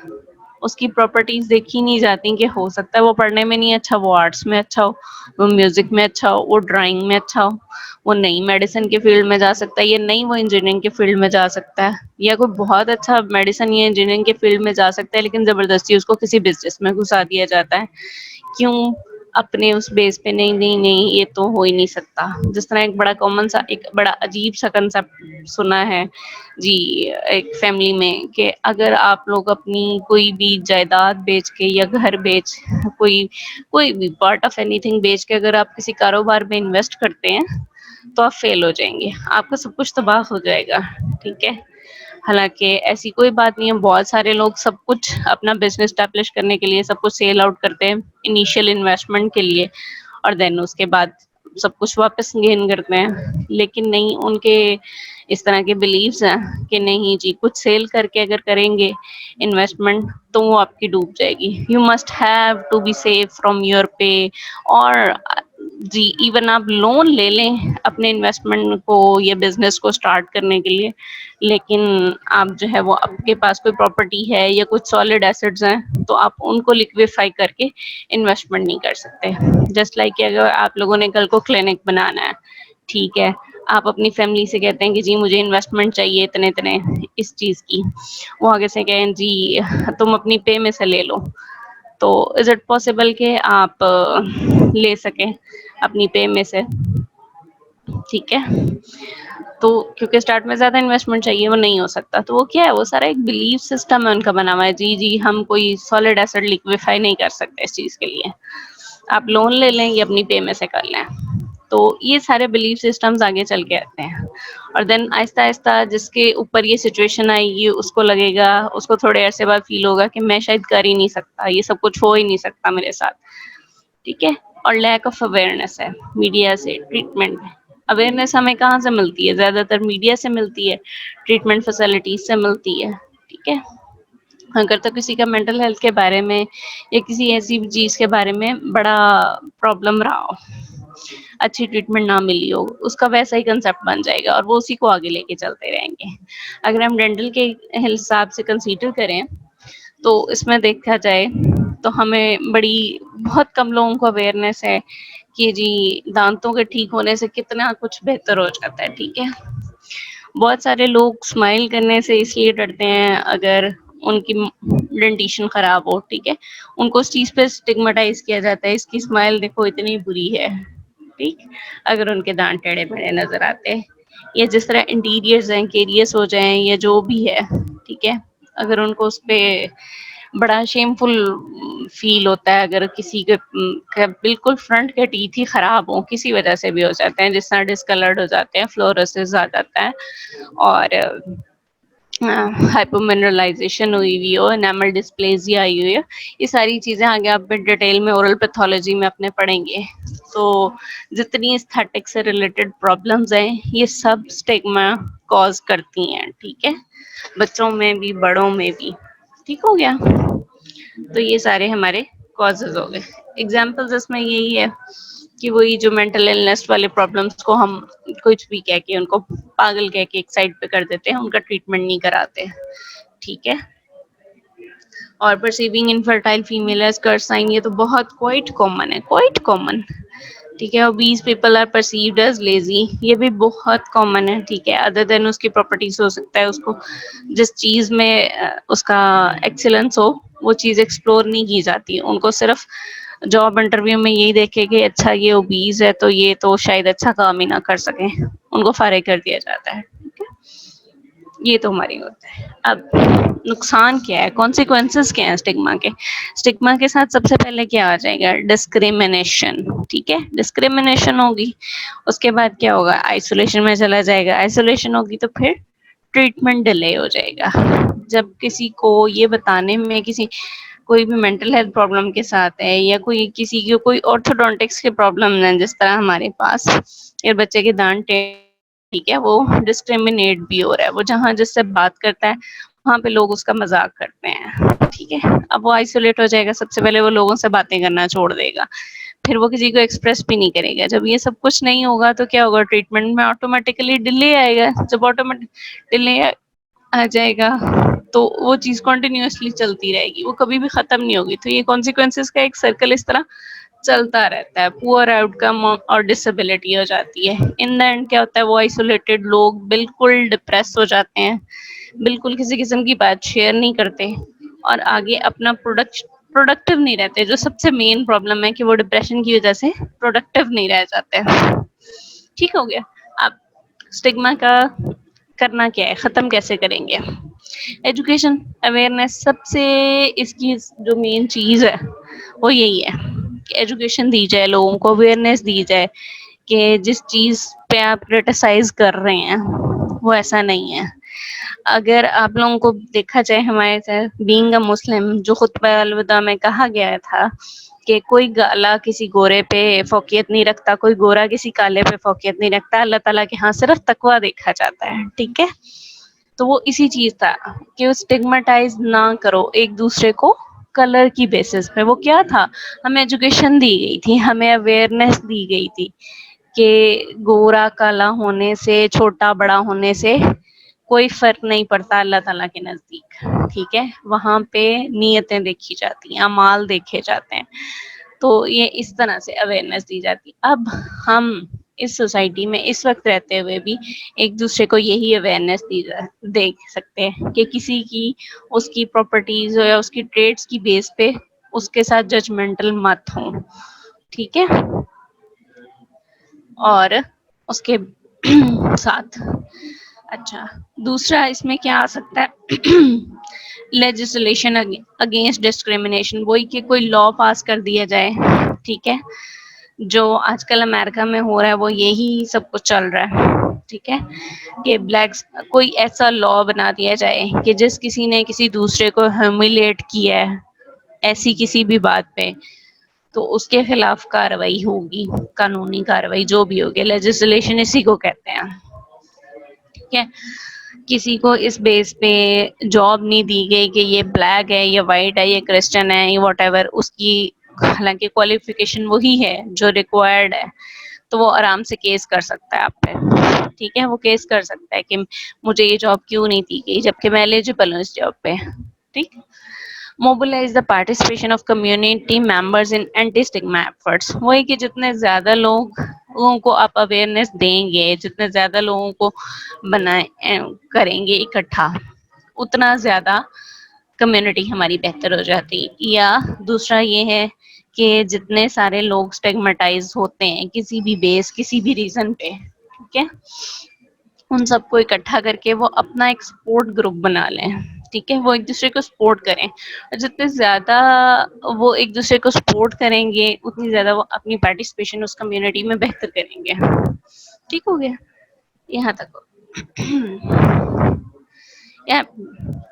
Speaker 1: اس کی پراپرٹیز دیکھی نہیں جاتی کہ ہو سکتا ہے وہ پڑھنے میں نہیں اچھا, وہ آرٹس میں اچھا ہو, وہ میوزک میں اچھا ہو, وہ ڈرائنگ میں اچھا ہو, وہ نہیں میڈیسن کے فیلڈ میں جا سکتا ہے, یا نہیں وہ انجینئرنگ کے فیلڈ میں جا سکتا ہے, یا کوئی بہت اچھا میڈیسن یا انجینئرنگ کے فیلڈ میں جا سکتا ہے لیکن زبردستی اس کو کسی بزنس میں گھسا دیا جاتا ہے. کیوں؟ اپنے اس بیس پہ, نہیں نہیں نہیں یہ تو ہو ہی نہیں سکتا. جس طرح ایک بڑا کامن سا, ایک بڑا عجیب سا کنسپٹ سنا ہے جی ایک فیملی میں, کہ اگر آپ لوگ اپنی کوئی بھی جائیداد بیچ کے یا گھر بیچ کوئی بھی پارٹ آف اینی تھنگ بیچ کے اگر آپ کسی کاروبار میں انویسٹ کرتے ہیں تو آپ فیل ہو جائیں گے, آپ کا سب کچھ تباہ ہو جائے گا. ٹھیک ہے, حالانکہ ایسی کوئی بات نہیں ہے. بہت سارے لوگ سب کچھ اپنا بزنس اسٹیبلش کرنے کے لیے سب کچھ سیل آؤٹ کرتے ہیں انیشیل انویسٹمنٹ کے لیے, اور دین اس کے بعد سب کچھ واپس گین کرتے ہیں. لیکن نہیں, ان کے اس طرح کے بلیفس ہیں کہ نہیں جی کچھ سیل کر کے اگر کریں گے انویسٹمنٹ تو وہ آپ کی ڈوب جائے گی. You must have to be safe from your pay. اور جی ایون آپ لون لے لیں اپنے انویسٹمنٹ کو یا بزنس کو اسٹارٹ کرنے کے لیے, لیکن آپ جو ہے وہ آپ کے پاس کوئی پراپرٹی ہے یا کچھ سالڈ ایسٹس ہیں تو آپ ان کو لکویفائی کر کے انویسٹمنٹ نہیں کر سکتے. جسٹ لائک کہ اگر آپ لوگوں نے کل کو کلینک بنانا ہے, ٹھیک ہے, آپ اپنی فیملی سے کہتے ہیں کہ جی مجھے انویسٹمنٹ چاہیے اتنے اتنے اس چیز کی, وہ آگے سے کہیں جی تم اپنی پے میں سے لے لو, تو از اٹ پاسبل کہ آپ لے سکیں اپنی پے میں سے؟ ٹھیک ہے, تو کیونکہ اسٹارٹ میں زیادہ انویسٹمنٹ چاہیے, وہ نہیں ہو سکتا. تو وہ کیا ہے, وہ سارا ایک بلیف سسٹم ہے ان کا بنا ہوا ہے. جی جی ہم کوئی سالڈ ایسڈ لکویفائی نہیں کر سکتے اس چیز کے لیے, آپ لون لے لیں یا اپنی پے میں سے کر لیں. تو یہ سارے بلیف سسٹمز آگے چل کے آتے ہیں, اور دین آہستہ آہستہ جس کے اوپر یہ سچویشن آئے گی اس کو لگے گا, اس کو تھوڑے عرصے بعد فیل ہوگا کہ میں شاید کر ہی نہیں سکتا, یہ سب کچھ ہو ہی نہیں سکتا میرے ساتھ. ٹھیک ہے, اور لیک آف اویئرنیس ہے میڈیا سے ٹریٹمنٹ. اویئرنیس ہمیں کہاں سے ملتی ہے؟ زیادہ تر میڈیا سے ملتی ہے, ٹریٹمنٹ فیسلٹیز سے ملتی ہے. ٹھیک ہے, اگر تو کسی کا مینٹل ہیلتھ کے بارے میں یا کسی ایسی چیز کے بارے میں بڑا پرابلم رہا ہو, اچھی ٹریٹمنٹ نہ ملی ہو, اس کا ویسا ہی کنسپٹ بن جائے گا اور وہ اسی کو آگے لے کے چلتے رہیں گے. اگر ہم ڈینٹل کے حساب سے کنسیڈر کریں تو اس میں دیکھا جائے تو ہمیں بہت کم لوگوں کو اویئرنیس ہے کہ جی دانتوں کے ٹھیک ہونے سے کتنا کچھ بہتر ہو جاتا ہے. ٹھیک ہے, بہت سارے لوگ اسمائل کرنے سے اس لیے ڈرتے ہیں اگر ان کی ڈینٹیشن خراب ہو. ٹھیک ہے, ان کو اس چیز پہ اسٹگماٹائز کیا جاتا ہے, اس کی اسمائل دیکھو اتنی بری ہے, ٹھیک, اگر ان کے دانت ٹیڑے میڑے نظر آتے, یا جس طرح انٹیریئرز ہیں کیریس ہو جائیں یا جو بھی ہے. ٹھیک ہے, اگر ان کو اس پہ بڑا شیم فل فیل ہوتا ہے, اگر کسی کے بالکل فرنٹ کے ٹیتھ ہی خراب ہوں کسی وجہ سے بھی ہو جاتے ہیں, جس طرح ڈسکلرڈ ہو جاتے ہیں, فلوروسس آ جاتا ہے, اور ہائپو منرلائزیشن ہوئی ہوئی ہو, انیمل ڈسپلیزیا آئی ہوئی ہے, یہ ساری چیزیں آگے آپ ڈیٹیل میں اورل پیتھولوجی میں اپنے پڑھیں گے. تو جتنی استھیٹک سے ریلیٹڈ پرابلمز ہیں یہ سب اسٹگما کوز کرتی ہیں. ٹھیک ہے, بچوں میں بھی بڑوں میں بھی. ٹھیک ہو گیا, تو یہ سارے ہمارے کازز ہو گئے. ایگزامپلز اس میں یہی ہے کہ وہی جو مینٹل النیس والے پرابلمس کو ہم کچھ بھی کہہ کے ان کو پاگل کہہ کے ایک سائڈ پہ کر دیتے ہیں, ان کا ٹریٹمنٹ نہیں کراتے. ٹھیک ہے, اور پرسیونگ انفرٹائل فیمیل ایز کرسائن, یہ تو بہت کوائٹ کامن ہے, کوائٹ کامن. ٹھیک ہے. obese people are perceived as lazy, یہ بھی بہت کامن ہے. ٹھیک ہے, ادر دین اس کی پراپرٹیز ہو سکتا ہے اس کو جس چیز میں اس کا ایکسیلنس ہو وہ چیز ایکسپلور نہیں کی جاتی. ان کو صرف جاب انٹرویو میں یہی دیکھے کہ اچھا یہ اوبیز ہے تو یہ تو شاید اچھا کام ہی نہ کر سکیں, ان کو فارغ کر دیا جاتا ہے. ٹھیک ہے, یہ تو ہماری ہوتا ہے. اب نقصان کیا ہے, کانسیکوینسز کیا ہیں اسٹگما کے. اسٹگما کے ساتھ سب سے پہلے کیا آ جائے گا, ڈسکریمنیشن. ٹھیک ہے, ڈسکریمنیشن ہوگی, اس کے بعد کیا ہوگا, آئسولیشن میں چلا جائے گا. آئسولیشن ہوگی تو پھر ٹریٹمنٹ ڈیلے ہو جائے گا. جب کسی کو یہ بتانے میں کسی کوئی بھی مینٹل ہیلتھ پرابلم کے ساتھ ہے یا کوئی کسی کی کوئی آرتھوڈونٹکس کے پرابلم ہے جس طرح ہمارے پاس یا بچے کے دانت, ٹھیک ہے, وہ ڈسکریمنیٹ بھی ہو رہا ہے. وہ جہاں جس سے بات کرتا ہے وہاں پہ لوگ اس کا مذاق کرتے ہیں. ٹھیک ہے, اب وہ آئسولیٹ ہو جائے گا. سب سے پہلے وہ لوگوں سے باتیں کرنا چھوڑ دے گا, پھر وہ کسی کو ایکسپریس بھی نہیں کرے گا. جب یہ سب کچھ نہیں ہوگا تو کیا ہوگا, ٹریٹمنٹ میں آٹومیٹیکلی ڈیلے آئے گا. جب آٹومیٹک ڈیلے آ جائے گا تو وہ چیز کنٹینیوسلی چلتی رہے گی, وہ کبھی بھی ختم نہیں ہوگی. تو یہ کانسیکوینسز کا ایک سرکل اس طرح چلتا رہتا ہے. پور آؤٹ کم اور ڈسیبلٹی ہو جاتی ہے. ان دا اینڈ کیا ہوتا ہے, وہ آئسولیٹڈ لوگ بالکل ڈپریس ہو جاتے ہیں, بالکل کسی قسم کی بات شیئر نہیں کرتے اور آگے اپنا پروڈکٹیو نہیں رہتے. جو سب سے مین پرابلم ہے کہ وہ ڈپریشن کی وجہ سے پروڈکٹیو نہیں رہ جاتے. ٹھیک ہو گیا. اب اسٹگما کا کرنا کیا ہے, ختم کیسے کریں گے. ایجوکیشن اویئرنیس سب سے اس کی جو مین چیز ہے وہ یہی ہے کہ ایجوکیشن دی جائے, لوگوں کو اویئرنیس دی جائے کہ جس چیز پہ آپ کرٹیسائز کر رہے ہیں وہ ایسا نہیں ہے. اگر آپ لوگوں کو دیکھا جائے, ہمارے ساتھ بینگ اے مسلم جو خطبہ الوداع میں کہا گیا تھا کہ کوئی کالا کسی گورے پہ فوقیت نہیں رکھتا, کوئی گورا کسی کالے پہ فوقیت نہیں رکھتا, اللہ تعالیٰ کے ہاں صرف تقویٰ دیکھا جاتا ہے. ٹھیک ہے, تو وہ اسی چیز تھا کہ اسٹگماٹائز نہ کرو ایک دوسرے کو کلر کی بیسس پہ. وہ کیا تھا, ہمیں ایجوکیشن دی گئی تھی, ہمیں اویئرنیس دی گئی تھی کہ گورا کالا ہونے سے, چھوٹا بڑا ہونے سے کوئی فرق نہیں پڑتا اللہ تعالیٰ کے نزدیک. ٹھیک ہے, وہاں پہ نیتیں دیکھی جاتی ہیں, اعمال دیکھے جاتے ہیں. تو یہ اس طرح سے اویئرنیس دی جاتی. اب ہم اس سوسائٹی میں اس وقت رہتے ہوئے بھی ایک دوسرے کو یہی اویئرنیس دے سکتے ہیں کہ کسی کی اس کی پراپرٹیز یا اس کی ٹریڈس کی بیس پہ اس کے ساتھ ججمنٹل مت ہوں. ٹھیک ہے, اور اس کے ساتھ اچھا دوسرا اس میں کیا آ سکتا ہے, لیجسلیشن اگینسٹ ڈسکریمنیشن. وہی کہ کوئی لا پاس کر دیا جائے. ٹھیک ہے, جو آج کل امریکہ میں ہو رہا ہے وہ یہی سب کچھ چل رہا ہے. ٹھیک ہے, کہ بلیکس کوئی ایسا لا بنا دیا جائے کہ جس کسی نے کسی دوسرے کو ہیومیلیٹ کیا ہے ایسی کسی بھی بات پہ تو اس کے خلاف کاروائی ہوگی, قانونی کاروائی جو بھی ہوگی. لیجسلیشن اسی کو کہتے ہیں. ٹھیک ہے, کسی کو اس بیس پہ جاب نہیں دی گئی کہ یہ بلیک ہے, یہ وائٹ ہے, یہ کرسچن ہے, یہ واٹ ایور, اس کی حالانکہ کوالیفیکیشن وہی ہے جو ریکوائرڈ ہے, تو وہ آرام سے کیس کر سکتا ہے آپ پہ. ٹھیک ہے, وہ کیس کر سکتا ہے کہ مجھے یہ جاب کیوں نہیں دی گئی جبکہ میں ایلیجبل ہوں اس جاب پہ. ٹھیک, mobilise the participation of community members in anti stigma efforts. وہی کہ جتنے زیادہ لوگوں کو آپ اویئرنیس دیں گے, جتنے زیادہ لوگوں کو بنائیں کریں گے اکٹھا, اتنا زیادہ کمیونٹی ہماری بہتر ہو جاتی. یا دوسرا یہ ہے کہ جتنے سارے لوگ اسٹیگماٹائز ہوتے ہیں کسی بھی بیس کسی بھی ریزن پہ, ٹھیک ہے, ان سب کو اکٹھا کر کے وہ اپنا ایک سپورٹ گروپ بنا لیں. ٹھیک ہے, وہ ایک دوسرے کو سپورٹ کریں, اور جتنے زیادہ وہ ایک دوسرے کو سپورٹ کریں گے اتنی زیادہ وہ اپنی پارٹیسپیشن اس کمیونٹی میں بہتر کریں گے. ٹھیک ہو گیا یہاں تک.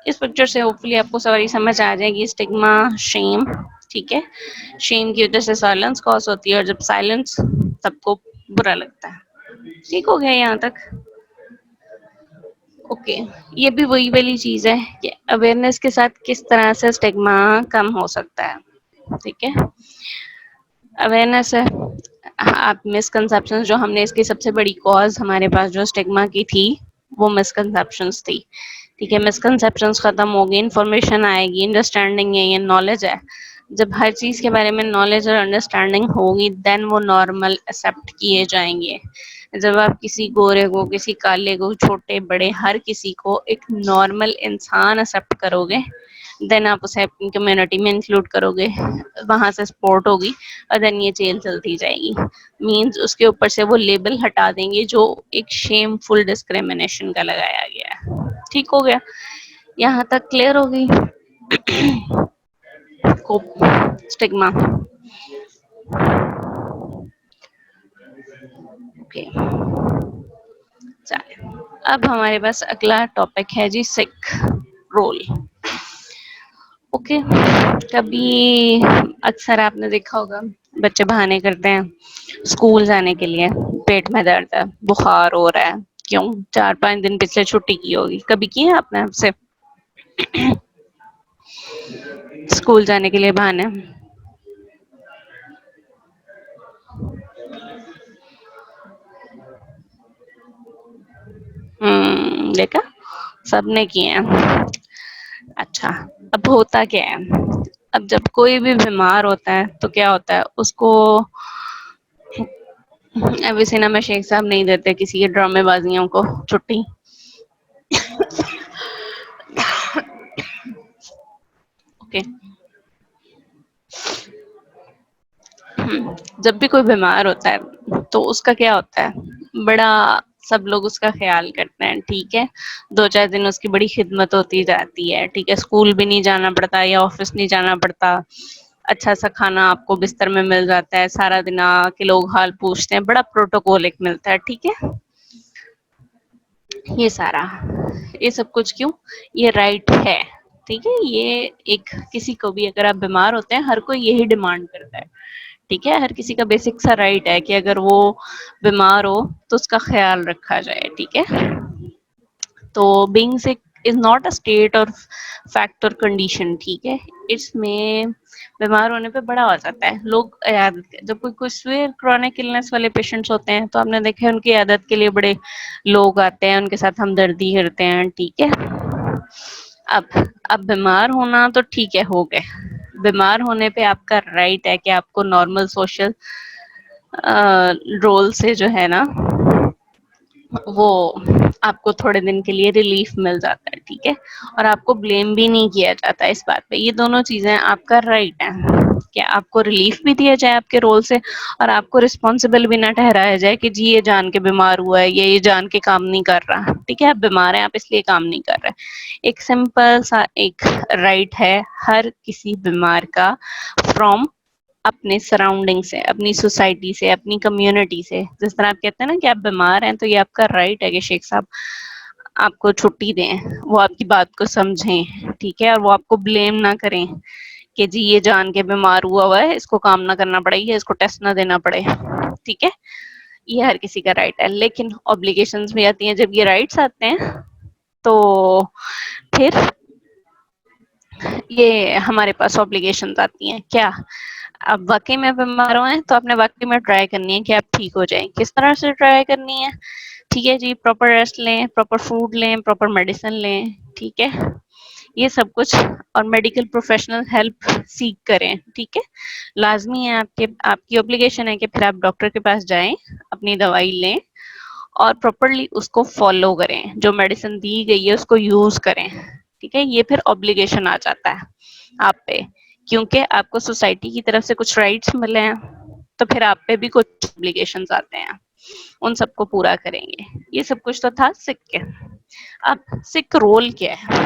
Speaker 1: اس پکچر سے ہوپ فلی آپ کو ساری سمجھ آ جائے گی. اسٹگما, شیم. ٹھیک ہے, شیم کی وجہ سے سائلنس کاز ہوتی ہے, اور جب سائلنس سب کو برا لگتا ہے. ٹھیک ہو گیا یہاں تک. اوکے, یہ بھی وہی والی چیز ہے کہ اویئرنیس کے ساتھ کس طرح سے اسٹگما کم ہو سکتا ہے. ٹھیک ہے, اویئرنیس ہے. آپ مسکنسپشن جو ہم نے اس کی سب سے بڑی کاز ہمارے پاس جو اسٹگما کی تھی وہ مسکنسپشنس تھی. ٹھیک ہے, مسکنسپشنس ختم ہوگی, انفارمیشن آئے گی, انڈرسٹینڈنگ ہے, یہ نالج ہے. جب ہر چیز کے بارے میں نالج اور انڈرسٹینڈنگ ہوگی دین وہ نارمل ایکسیپٹ کیے جائیں گے. جب آپ کسی گورے کو، کسی کالے کو، چھوٹے بڑے ہر کسی کو ایک نارمل انسان ایکسیپٹ کرو گے دین آپ اسے اپنی کمیونٹی میں انکلوڈ کرو گے، وہاں سے سپورٹ ہوگی اور دین یہ چیل چلتی جائے گی. مینس اس کے اوپر سے وہ لیبل ہٹا دیں گے جو ایک شیم فل ڈسکریمنیشن کا لگایا گیا ہے. ٹھیک ہو گیا؟ یہاں تک کلیئر ہو گئی کو اسٹگما. اوکے چلے، اب ہمارے پاس اگلا ٹاپک ہے جی سکھ رول. اوکے، کبھی اکثر آپ نے دیکھا ہوگا بچے بہانے کرتے ہیں اسکول جانے کے لیے، پیٹ میں درد ہے، بخار ہو رہا ہے، کیوں 4-5 دن پچھلے چھٹی کی ہوگی، کبھی کی ہے آپ نے؟ آپ سے اسکول جانے کے لیے بہانے؟ دیکھا سب نے کیے ہیں. اچھا، اب ہوتا کیا ہے، اب جب کوئی بھی بیمار ہوتا ہے تو کیا ہوتا ہے اس کو ابھی سینا میں شیخ صاحب نہیں دیتے کسی کے ڈرامے بازیوں کو چھٹی. اوکے، جب بھی کوئی بیمار ہوتا ہے تو اس کا کیا ہوتا ہے، بڑا سب لوگ اس کا خیال کرتے ہیں. ٹھیک ہے، 2-4 دن اس کی بڑی خدمت ہوتی جاتی ہے. ٹھیک ہے، اسکول بھی نہیں جانا پڑتا یا آفس نہیں جانا پڑتا، اچھا سا کھانا آپ کو بستر میں مل جاتا ہے، سارا دن آ کے لوگ حال پوچھتے ہیں، بڑا پروٹوکول ایک ملتا ہے. ٹھیک ہے، یہ سارا یہ سب کچھ کیوں، یہ رائٹ ہے. ٹھیک ہے، یہ ایک کسی کو بھی اگر آپ بیمار ہوتے ہیں ہر کوئی یہی ڈیمانڈ کرتا ہے. ٹھیک ہے، ہر کسی کا بیسک سا رائٹ ہے کہ اگر وہ بیمار ہو تو اس کا خیال رکھا جائے. ٹھیک ہے، تو بینگ سک از ناٹ اے اسٹیٹ اور فیکٹ اور کنڈیشن. ٹھیک ہے، اس میں بیمار ہونے پہ بڑا ہو جاتا ہے لوگ جب کوئی سوئر کرونک النس والے پیشنٹس ہوتے ہیں تو آپ نے دیکھا ان کی عیادت کے لیے بڑے لوگ آتے ہیں، ان کے ساتھ ہمدردی کرتے ہیں. ٹھیک ہے، اب اب بیمار ہونا تو ٹھیک ہے ہو گئے، بیمار ہونے پہ آپ کا رائٹ ہے کہ آپ کو نارمل سوشل رول سے جو ہے نا وہ آپ کو تھوڑے دن کے لیے ریلیف مل جاتا ہے. ٹھیک ہے، اور آپ کو بلیم بھی نہیں کیا جاتا اس بات پہ. یہ دونوں چیزیں آپ کا رائٹ ہے کہ آپ کو ریلیف بھی دیا جائے آپ کے رول سے اور آپ کو رسپانسبل بھی نہ ٹھہرایا جائے کہ جی یہ جان کے بیمار ہوا ہے یا یہ جان کے کام نہیں کر رہا. ٹھیک ہے، آپ بیمار ہیں، آپ اس لیے کام نہیں کر رہے. ایک سمپل سا ایک رائٹ ہے ہر کسی بیمار کا فرام اپنے سراؤنڈنگ سے، اپنی سوسائٹی سے، اپنی کمیونٹی سے. جس طرح آپ کہتے ہیں نا کہ آپ بیمار ہیں تو یہ آپ کا رائٹ ہے کہ شیخ صاحب آپ کو چھٹی دیں، وہ آپ کی بات کو سمجھیں. ٹھیک ہے، اور وہ آپ کو بلیم نہ کریں کہ جی یہ جان کے بیمار ہوا ہے، اس کو کام نہ کرنا پڑے یا اس کو ٹیسٹ نہ دینا پڑے. ٹھیک ہے، یہ ہر کسی کا رائٹ ہے. لیکن اوبلیگیشنز بھی آتی ہیں. جب یہ رائٹس آتے ہیں تو پھر یہ ہمارے پاس اوبلیگیشنز آتی ہیں. کیا اب واقعی میں بیمار ہوئے تو آپ نے واقعی میں ٹرائی کرنی ہے کہ آپ ٹھیک ہو جائیں. کس طرح سے ٹرائی کرنی ہے؟ ٹھیک ہے جی، پراپر ریسٹ لیں، پراپر فوڈ لیں، پراپر میڈیسن لیں. ٹھیک ہے، یہ سب کچھ، اور میڈیکل پروفیشنل ہیلپ سیکھ کریں. ٹھیک ہے، لازمی ہے آپ کی اوبلیگیشن ہے کہ پھر آپ ڈاکٹر کے پاس جائیں، اپنی دوائی لیں اور پراپرلی اس کو فالو کریں. جو میڈیسن دی گئی ہے اس کو یوز کریں. ٹھیک ہے، یہ پھر اوبلیگیشن آ جاتا ہے آپ پہ، کیونکہ آپ کو سوسائٹی کی طرف سے کچھ رائٹس ملے ہیں تو پھر آپ پہ بھی کچھ اوبلیگیشنز آتے ہیں، ان سب کو پورا کریں گے. یہ سب کچھ تو تھا سکھ کے. اب سکھ رول کیا ہے؟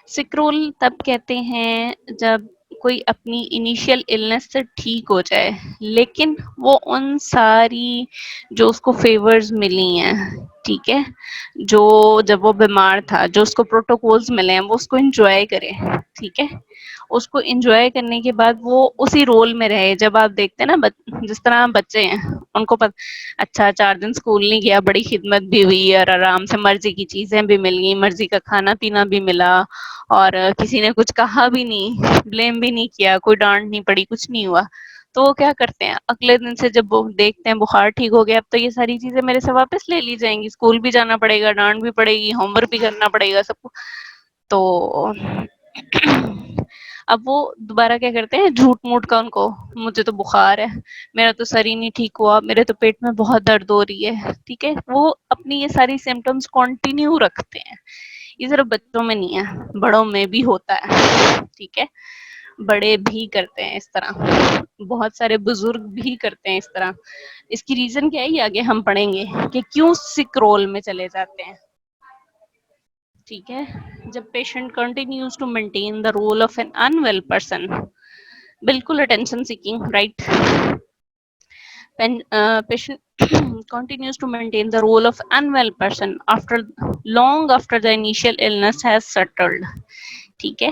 Speaker 1: سکھ رول تب کہتے ہیں جب کوئی اپنی انیشیل النس سے ٹھیک ہو جائے لیکن وہ ان ساری جو اس کو فیورز ملی ہیں، ٹھیک ہے، جو جب وہ بیمار تھا جو اس کو پروٹوکولز ملے ہیں وہ اس کو انجوائے کرے. ٹھیک ہے، اس کو انجوائے کرنے کے بعد وہ اسی رول میں رہے. جب آپ دیکھتے ہیں نا جس طرح بچے ہیں ان کو اچھا 4 دن اسکول نہیں گیا، بڑی خدمت بھی ہوئی اور آرام سے مرضی کی چیزیں بھی مل گئی، مرضی کا کھانا پینا بھی ملا اور کسی نے کچھ کہا بھی نہیں، بلیم بھی نہیں کیا، کوئی ڈانٹ نہیں پڑی، کچھ نہیں ہوا. تو وہ کیا کرتے ہیں اگلے دن سے جب وہ دیکھتے ہیں بخار ٹھیک ہو گیا اب تو یہ ساری چیزیں میرے سے واپس لے لی جائیں گی، اسکول بھی جانا پڑے گا، ڈانٹ بھی پڑے گی، ہوم ورک بھی کرنا پڑے گا، سب کو. تو اب وہ دوبارہ کیا کرتے ہیں, جھوٹ موٹ کا ان کو, مجھے تو بخار ہے, میرا تو سر ہی نہیں ٹھیک ہوا, میرے تو پیٹ میں بہت درد ہو رہی ہے, ٹھیک ہے, وہ اپنی یہ ساری سمٹمس کنٹینیو رکھتے ہیں. یہ صرف بچوں میں نہیں ہے, بڑوں میں بھی ہوتا ہے, ٹھیک ہے, بڑے بھی کرتے ہیں اس طرح, بہت سارے بزرگ بھی کرتے ہیں اس طرح. اس کی ریزن کیا ہے یہ آگے ہم پڑھیں گے کہ کیوں سک رول میں چلے جاتے ہیں, ٹھیک ہے. جب patient continues to maintain the role of an invalid person, بالکل attention seeking, right, patient continues to maintain the role of unwell person after long after the initial illness has settled, ٹھیک ہے.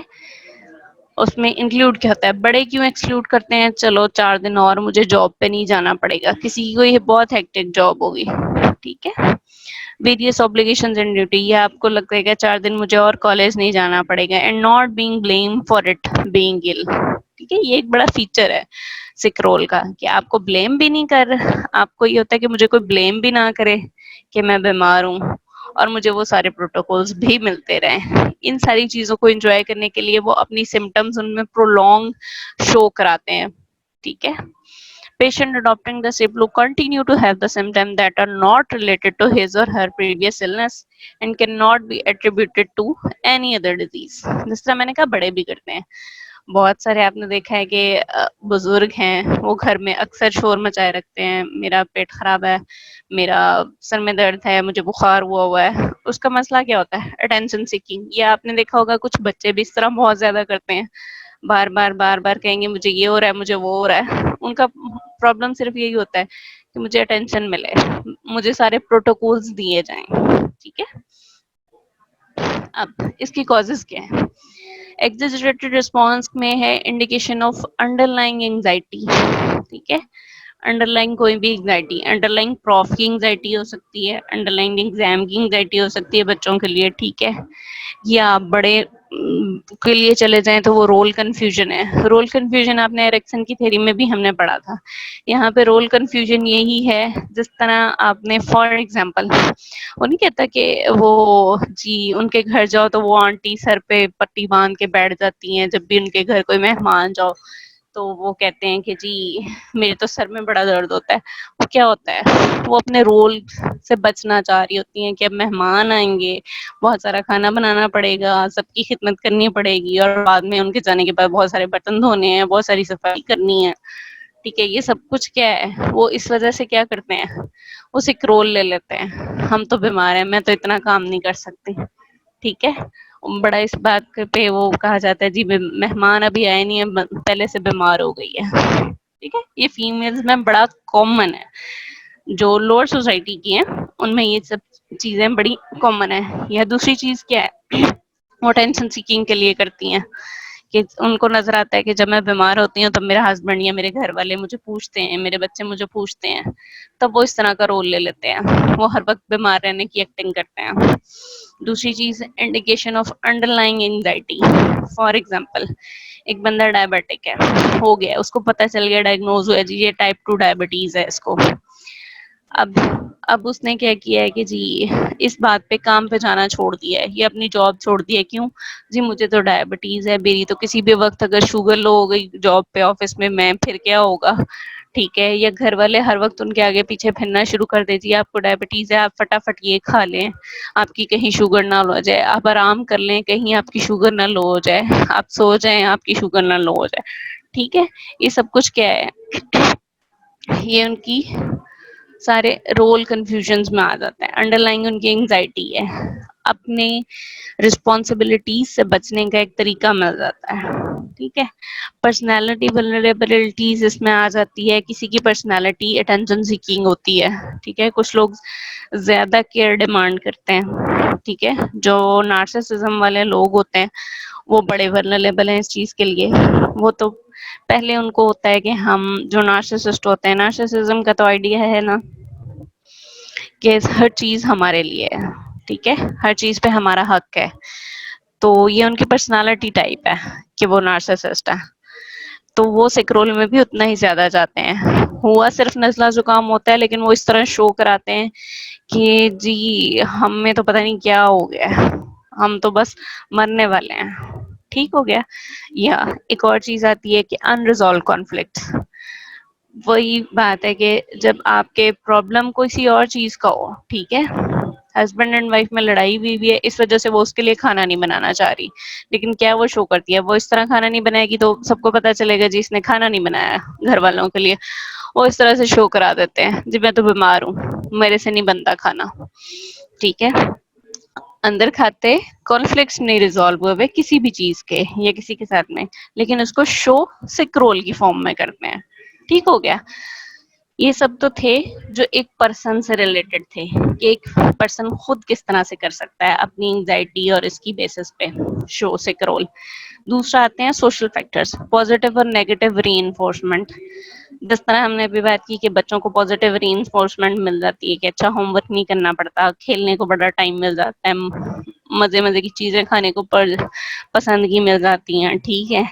Speaker 1: اس میں انکلوڈ کیا ہوتا ہے, بڑے کیوں exclude کرتے ہیں, چلو 4 دن اور مجھے جاب پہ نہیں جانا پڑے گا, کسی کو یہ بہت ہیکٹک جاب ہوگی, ٹھیک ہے, ویریس obligations and duty, یہ آپ کو لگتا ہے کہ 4 دن مجھے اور کالج نہیں جانا پڑے گا, and not being blame for it being ill, ٹھیک ہے. یہ ایک بڑا فیچر ہے سک رول کا, کہ آپ کو بلیم بھی نہیں کر, آپ کو یہ ہوتا ہے کہ مجھے کوئی بلیم بھی نہ کرے کہ میں بیمار ہوں, اور مجھے وہ سارے پروٹوکولز بھی ملتے رہیں. ان ساری چیزوں کو انجوائے کرنے کے لیے وہ اپنی سمٹمز ان میں پرولونگ شو کراتے ہیں, ٹھیک ہے. Patient adopting the SIBLU continue to have the symptoms that are not related to his or her previous illness and cannot be attributed to any other disease. جس طرح میں نے کہا بڑے بھی کرتے ہیں, بہت سارے آپ نے دیکھا ہے کہ بزرگ ہیں, وہ گھر میں اکثر شور مچائے رکھتے ہیں, میرا پیٹ خراب ہے, میرا سر میں درد ہے, مجھے بخار ہوا ہے. اس کا مسئلہ کیا ہوتا ہے, اٹینشن سیکنگ. یہ آپ نے دیکھا ہوگا کچھ بچے بھی اس طرح بہت زیادہ کرتے ہیں, بار بار بار بار کہیں گے مجھے یہ ہو رہا ہے, مجھے وہ ہو رہا ہے. ان کا پرابلم صرف یہی ہوتا ہے کہ مجھے اٹینشن ملے, مجھے سارے پروٹوکولز دیے جائیں, ٹھیک ہے. اب اس کی کازز کیا ہے, ایگزیجریٹڈ رسپانس میں ہے indication of under lying anxiety, ٹھیک ہے. انڈر لائن کوئی بھی انگزائٹی, انڈر لائن پروف کی انگزائٹی ہو سکتی ہے, انڈر لائن ایگزام کی انگزائٹی ہو سکتی ہے بچوں کے لیے, ٹھیک ہے, یا بڑے کے لیے چلے جائیں تو وہ رول کنفیوژن ہے. رول کنفیوژن آپ نے ایرکسن کی تھیوری میں بھی ہم نے پڑھا تھا. یہاں پہ رول کنفیوژن یہی ہے جس طرح آپ نے فار ایگزامپل, وہ نہیں کہتا کہ وہ جی ان کے گھر جاؤ تو وہ آنٹی سر پہ پٹی باندھ کے بیٹھ جاتی ہیں, جب بھی ان کے گھر کوئی مہمان جاؤ تو وہ کہتے ہیں کہ جی میرے تو سر میں بڑا درد ہوتا ہے. وہ کیا ہوتا ہے, وہ اپنے رول سے بچنا چاہ رہی ہوتی ہیں کہ اب مہمان آئیں گے, بہت سارا کھانا بنانا پڑے گا, سب کی خدمت کرنی پڑے گی, اور بعد میں ان کے جانے کے بعد بہت سارے برتن دھونے ہیں, بہت ساری صفائی کرنی ہے, ٹھیک ہے. یہ سب کچھ کیا ہے, وہ اس وجہ سے کیا کرتے ہیں, وہ ایک رول لے لیتے ہیں, ہم تو بیمار ہیں, میں تو اتنا کام نہیں کر سکتی, ٹھیک ہے. بڑا اس بات پہ وہ کہا جاتا ہے جی مہمان ابھی آئے نہیں ہے, پہلے سے بیمار ہو گئی ہے, ٹھیک ہے. یہ فیمیلز میں بڑا کامن ہے, جو لوور سوسائٹی کی ہیں ان میں یہ سب چیزیں بڑی کامن ہے. یا دوسری چیز کیا ہے, وہ ٹینشن سیکنگ کے لیے کرتی ہیں, کہ ان کو نظر آتا ہے کہ جب میں بیمار ہوتی ہوں تب میرا ہسبینڈ یا میرے گھر والے مجھے پوچھتے ہیں, میرے بچے مجھے پوچھتے ہیں, تب وہ اس طرح کا رول لے لیتے ہیں, وہ ہر وقت بیمار رہنے کی ایکٹنگ کرتے ہیں. دوسری چیز indication of under lying anxiety. For example ایک بندہ ڈائبٹک ہے, ہو گیا, اس کو پتا چل گیا, ڈائگنوز ہوا جی یہ ٹائپ 2 ڈائبٹیز ہے اس کو. اب اس نے کیا کیا ہے کہ جی اس بات پہ کام پہ جانا چھوڑ دیا ہے, یہ اپنی جاب چھوڑ دی ہے. کیوں جی مجھے تو ڈائبٹیز ہے, میری تو کسی بھی وقت اگر شوگر لو ہو گئی جاب پہ آفس میں پھر کیا ہوگا, ٹھیک ہے. یا گھر والے ہر وقت ان کے آگے پیچھے پھرنا شروع کر دیجیے, آپ کو ڈائبٹیز ہے, آپ فٹافٹ یہ کھا لیں, آپ کی کہیں شوگر نہ لو جائے, آپ آرام کر لیں, کہیں آپ کی شوگر نہ لو ہو جائے, آپ سو جائیں, آپ کی شوگر نہ لو ہو جائے, ٹھیک ہے. یہ سب کچھ کیا ہے, یہ ان کی سارے رول کنفیوژنز میں آ جاتا ہے. انڈر لائن ان کی انگزائٹی ہے, اپنے رسپانسبلٹیز سے بچنے کا ایک طریقہ مل جاتا ہے, ٹھیک ہے. پرسنالٹی ولنریبلٹیز اس میں آ جاتی ہے, کسی کی پرسنالٹی اٹینشن سیکنگ ہوتی ہے, ٹھیک ہے. کچھ لوگ زیادہ کیئر ڈیمانڈ کرتے ہیں, ٹھیک ہے. جو نارسسزم والے لوگ ہوتے ہیں وہ بڑے ولنریبل ہیں اس چیز کے لیے. وہ تو پہلے ان کو ہوتا ہے کہ ہم جو نارسسسٹ ہوتے ہیں, نارسسزم کا تو آئیڈیا ہے نا کہ ہر چیز ہمارے لیے ہے, ٹھیک ہے, ہر چیز پہ ہمارا حق ہے. تو یہ ان کی پرسنالٹی ٹائپ ہے کہ وہ نارسسسٹ ہے. تو وہ سکرول میں بھی اتنا ہی زیادہ جاتے ہیں. ہوا صرف نزلہ زکام ہوتا ہے, لیکن وہ اس طرح شو کراتے ہیں کہ جی ہم میں تو پتہ نہیں کیا ہو گیا, ہم تو بس مرنے والے ہیں, ٹھیک ہو گیا. یا ایک اور چیز آتی ہے کہ انریزالو کانفلکٹس. وہی بات ہے کہ جب آپ کے پرابلم کسی اور چیز کا ہو, ٹھیک ہے, ہسبینڈ اینڈ وائف میں لڑائی ہوئی بھی ہے, اس وجہ سے وہ اس کے لیے کھانا نہیں بنانا چاہ رہی, لیکن کیا وہ شو کرتی ہے, وہ اس طرح کھانا نہیں بنائے گی تو سب کو پتا چلے گا جی اس نے کھانا نہیں بنایا گھر والوں کے لیے. وہ اس طرح سے شو کرا دیتے ہیں جی میں تو بیمار ہوں, میرے سے نہیں بنتا کھانا, ٹھیک ہے. اندر کھاتے کانفلکٹس نہیں ریزالو ہوئے کسی بھی چیز کے یا کسی کے ساتھ میں, لیکن اس کو شو سکرول کی فارم میں کرتے ہیں. ٹھیک ہو گیا. یہ سب تو تھے جو ایک پرسن سے ریلیٹڈ تھے کہ ایک پرسن خود کس طرح سے کر سکتا ہے اپنی انگزائٹی اور اس کی بیسس پہ شو سے کرول. دوسرا آتے ہیں سوشل فیکٹرز, پازیٹیو اور نیگیٹو ری انفورسمنٹ. جس طرح ہم نے ابھی بات کی کہ بچوں کو پازیٹیو ری انفورسمنٹ مل جاتی ہے کہ اچھا ہوم ورک نہیں کرنا پڑتا, کھیلنے کو بڑا ٹائم مل جاتا ہے, مزے مزے کی چیزیں کھانے کو پسندگی مل جاتی ہیں, ٹھیک ہے,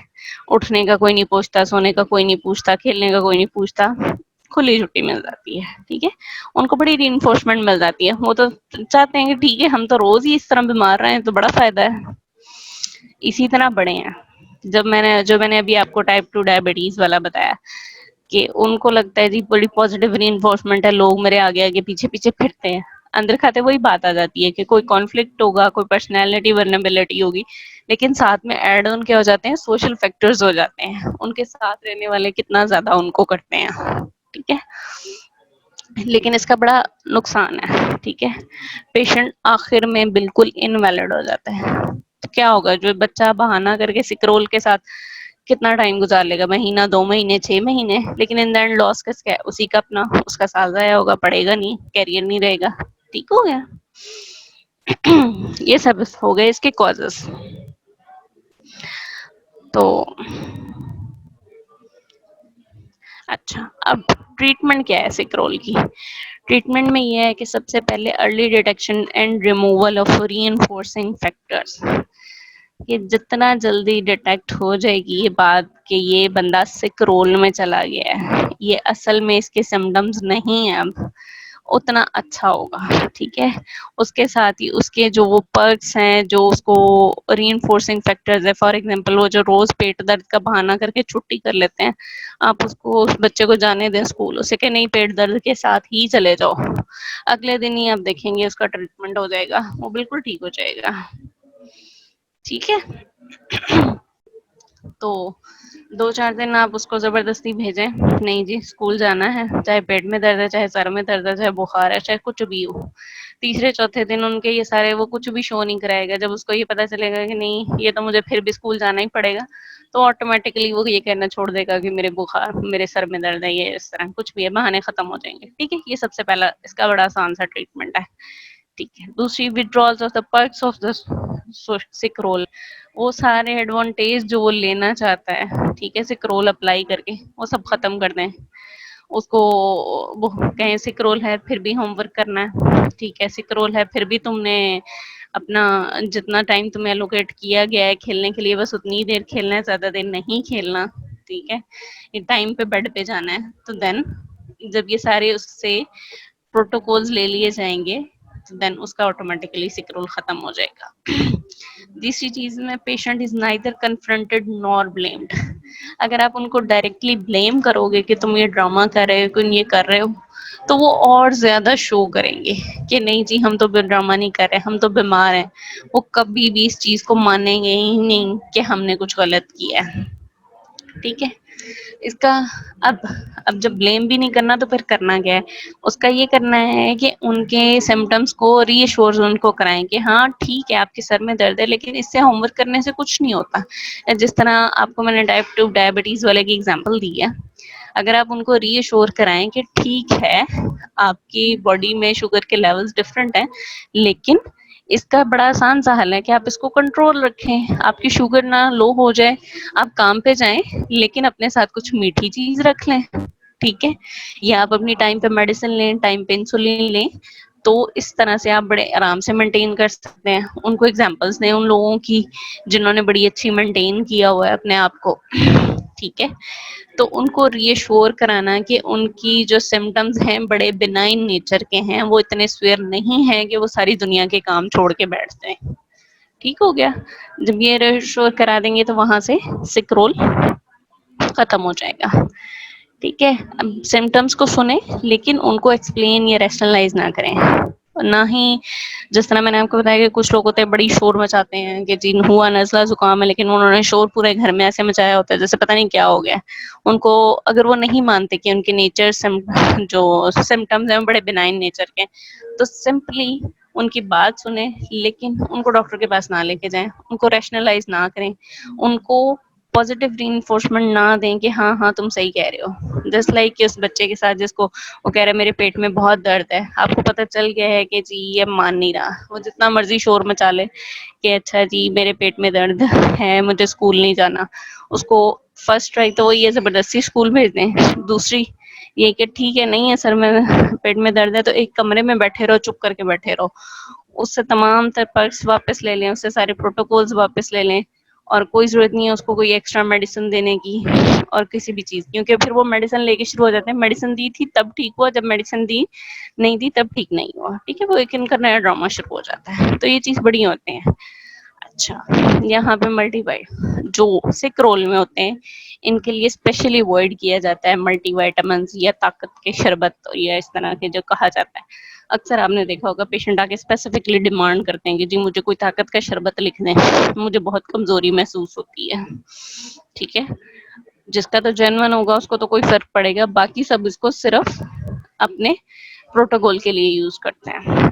Speaker 1: اٹھنے کا کوئی نہیں پوچھتا, سونے کا کوئی نہیں پوچھتا, کھیلنے کا کوئی نہیں پوچھتا, کھلی چھٹی مل جاتی ہے, ٹھیک ہے. ان کو بڑی ری انفورسمنٹ مل جاتی ہے, وہ تو چاہتے ہیں کہ ٹھیک ہے ہم تو روز ہی اس طرح بیمار رہے ہیں تو بڑا فائدہ ہے. اسی طرح بڑے ہیں, جو میں نے ابھی آپ کو ٹائپ 2 ڈائبٹیز والا بتایا کہ ان کو لگتا ہے جی بڑی پازیٹیو ری انفورسمنٹ ہے, لوگ میرے آگے آگے پیچھے پیچھے پھرتے ہیں. اندر کھاتے وہی بات آ جاتی ہے کہ کوئی کانفلکٹ ہوگا, کوئی پرسنالٹی ورنیبلٹی ہوگی, لیکن ساتھ میں ایڈ آن کیا ہو جاتے ہیں سوشل فیکٹرز ہو جاتے ہیں, ان کے ساتھ رہنے والے کتنا زیادہ ان کو کرتے ہیں, ٹھیک ہے. لیکن اس کا بڑا نقصان ہے, ٹھیک ہے. پیشنٹ آخر میں بالکل انویلڈ ہو جاتا ہے. تو کیا ہوگا, جو بچہ بہانہ کر کے سکرول کے ساتھ کتنا ٹائم گزار لے گا, مہینہ, 2 مہینے, 6 مہینے, لیکن ان دا اینڈ لاس کس کا ہے, اسی کا اپنا, اس کا سال ضائع ہوگا, پڑے گا نہیں, کیریئر نہیں رہے گا. ٹھیک ہو گیا. یہ سب ہو گئے اس کے کازز. تو اچھا, اب ٹریٹمنٹ کیا ہے سکرول کی. ٹریٹمنٹ میں یہ ہے کہ سب سے پہلے early detection and removal of reinforcing factors. یہ جتنا جلدی ڈیٹیکٹ ہو جائے گی یہ بات کہ یہ بندہ سک رول میں چلا گیا ہے, یہ اصل میں اس کے سمٹمز نہیں ہیں, اب اتنا اچھا ہوگا, ٹھیک ہے. اس کے ساتھ ہی اس کے جو وہ پرکس ہیں, جو اس کو ری انفورسنگ فیکٹرز ہے, فار ایگزامپل وہ جو روز پیٹ درد کا بہانہ کر کے چھٹی کر لیتے ہیں, آپ اس کو, اس بچے کو جانے دیں اسکول, اسے کہ نہیں پیٹ درد کے ساتھ ہی چلے جاؤ, اگلے دن ہی آپ دیکھیں گے اس کا ٹریٹمنٹ ہو جائے گا, وہ بالکل ٹھیک ہو جائے گا, ٹھیک ہے. تو 2-4 دن آپ اس کو زبردستی بھیجیں, نہیں جی اسکول جانا ہے, چاہے پیٹ میں درد ہے, چاہے سر میں درد ہے, چاہے بخار ہے, چاہے کچھ بھی ہو. تیسرے چوتھے دن ان کے یہ سارے وہ کچھ بھی شو نہیں کرائے گا, جب اس کو یہ پتا چلے گا کہ نہیں یہ تو مجھے پھر بھی اسکول جانا ہی پڑے گا, تو آٹومیٹکلی وہ یہ کہنا چھوڑ دے گا کہ میرے بخار, میرے سر میں درد ہے, یہ اس طرح کچھ بھی ہے, بہانے ختم ہو جائیں گے, ٹھیک ہے. یہ سب سے پہلا اس کا بڑا آسان سا ٹریٹمنٹ ہے, ٹھیک ہے. دوسری, withdrawals of the perks of the sick role. وہ سارے ایڈوانٹیج جو وہ لینا چاہتا ہے, ٹھیک ہے, سکرول اپلائی کر کے وہ سب ختم کر دیں. اس کو وہ کہیں سکرول ہے پھر بھی ہوم ورک کرنا ہے, ٹھیک ہے, سکرول ہے پھر بھی تم نے اپنا جتنا ٹائم تمہیں الوکیٹ کیا گیا ہے کھیلنے کے لیے بس اتنی دیر کھیلنا ہے, زیادہ دیر نہیں کھیلنا, ٹھیک ہے, یہ ٹائم پہ بیڈ پہ جانا ہے. تو دین جب یہ سارے اس سے پروٹوکولز لے لیے جائیں گے, دین اس کا آٹومیٹکلی سکرول ختم ہو جائے گا. تیسری چیز میں, patient is neither confronted Noor blamed. اگر آپ ان کو ڈائریکٹلی بلیم کرو گے کہ تم یہ ڈرامہ کر رہے ہو, تم یہ کر رہے ہو, تو وہ اور زیادہ شو کریں گے کہ نہیں جی ہم تو ڈرامہ نہیں کر رہے, ہم تو بیمار ہیں. وہ کبھی بھی اس چیز کو مانیں گے ہی نہیں کہ ہم نے کچھ غلط کیا ہے, ٹھیک ہے. اس کا اب جب بلیم بھی نہیں کرنا تو پھر کرنا کیا ہے, اس کا یہ کرنا ہے کہ ان کے سمٹمس کو ری ایشور ان کو کرائیں کہ ہاں ٹھیک ہے آپ کے سر میں درد ہے, لیکن اس سے ہوم ورک کرنے سے کچھ نہیں ہوتا. جس طرح آپ کو میں نے ٹائپ 2 ڈائبٹیز والے کی ایگزامپل دی ہے, اگر آپ ان کو ری ایشور کرائیں کہ ٹھیک ہے آپ کی باڈی میں شوگر کے لیولز ڈفرینٹ ہیں, لیکن اس کا بڑا آسان سا حل ہے کہ آپ اس کو کنٹرول رکھیں, آپ کی شوگر نہ لو ہو جائے, آپ کام پہ جائیں لیکن اپنے ساتھ کچھ میٹھی چیز رکھ لیں, ٹھیک ہے, یا آپ اپنی ٹائم پہ میڈیسن لیں, ٹائم پہ انسولین لیں. تو اس طرح سے آپ بڑے آرام سے مینٹین کر سکتے ہیں. ان کو ایگزامپلس دیں ان لوگوں کی جنہوں نے بڑی اچھی مینٹین کیا ہوا ہے اپنے آپ کو, ٹھیک ہے. تو ان کو ری ایشور کرانا کہ ان کی جو سمٹمز ہیں بڑے بنائن نیچر کے ہیں, وہ اتنے سویر نہیں ہیں کہ وہ ساری دنیا کے کام چھوڑ کے بیٹھ جائیں, ٹھیک ہو گیا. جب یہ ریشور کرا دیں گے تو وہاں سے سک رول ختم ہو جائے گا. ٹھیک ہے. اب سمٹمس کو سنیں لیکن ان کو ایکسپلین یا ریشنلائز نہ کریں. نہ ہی جس طرح میں نے آپ کو بتایا کہ کچھ لوگ ہوتے ہیں بڑی شور مچاتے ہیں کہ جی ہوا نزلہ زکام ہے، لیکن انہوں نے شور پورے گھر میں ایسے مچایا ہوتا ہے جیسے پتہ نہیں کیا ہو گیا. ان کو اگر وہ نہیں مانتے کہ ان کے نیچر جو سمٹمز ہیں بڑے بنائن نیچر کے، تو سمپلی ان کی بات سنیں لیکن ان کو ڈاکٹر کے پاس نہ لے کے جائیں، ان کو ریشنلائز نہ کریں، ان کو پازیٹیو ری انفورسمنٹ نہ دیں کہ ہاں ہاں تم صحیح کہہ رہے ہو. جسٹ لائک کہ اس بچے کے ساتھ جس کو وہ کہہ رہے میرے پیٹ میں بہت درد ہے، آپ کو پتہ چل گیا ہے کہ جی یہ مان نہیں رہا، وہ جتنا مرضی شور مچا لے کہ اچھا جی میرے پیٹ میں درد ہے مجھے اسکول نہیں جانا، اس کو فرسٹ ٹرائی تو وہ یہ زبردستی اسکول بھیج دیں. دوسری یہ کہ ٹھیک ہے نہیں ہے سر میں پیٹ میں درد ہے تو ایک کمرے میں بیٹھے رہو، چپ کر کے بیٹھے رہو، اس سے تمام تر پرکس واپس لے لیں، اس سے سارے پروٹوکولز واپس لے لیں، اور کوئی ضرورت نہیں ہے اس کو کوئی ایکسٹرا میڈیسن دینے کی اور کسی بھی چیز، کیونکہ پھر وہ میڈیسن لے کے شروع ہو جاتے ہیں. میڈیسن دی تھی تب ٹھیک ہوا، جب میڈیسن دی نہیں دی تب ٹھیک نہیں ہوا. ٹھیک ہے. وہ ایک ان کا نیا ڈرامہ شروع ہو جاتا ہے. تو یہ چیز بڑی ہوتے ہیں. اچھا یہاں پہ ملٹی جو سک رول میں ہوتے ہیں ان کے لیے اسپیشلی اوائڈ کیا جاتا ہے ملٹی وائٹامنس یا طاقت کے شربت یا اس طرح کے جو کہا جاتا ہے. اکثر آپ نے دیکھا ہوگا پیشنٹ آ کے اسپیسیفکلی ڈیمانڈ کرتے ہیں کہ جی مجھے کوئی طاقت کا شربت لکھ دیں، مجھے بہت کمزوری محسوس ہوتی ہے. ٹھیک ہے. جس کا تو جینون ہوگا اس کو تو کوئی فرق پڑے گا، باقی سب اس کو صرف اپنے پروٹوکول کے لیے یوز کرتے ہیں.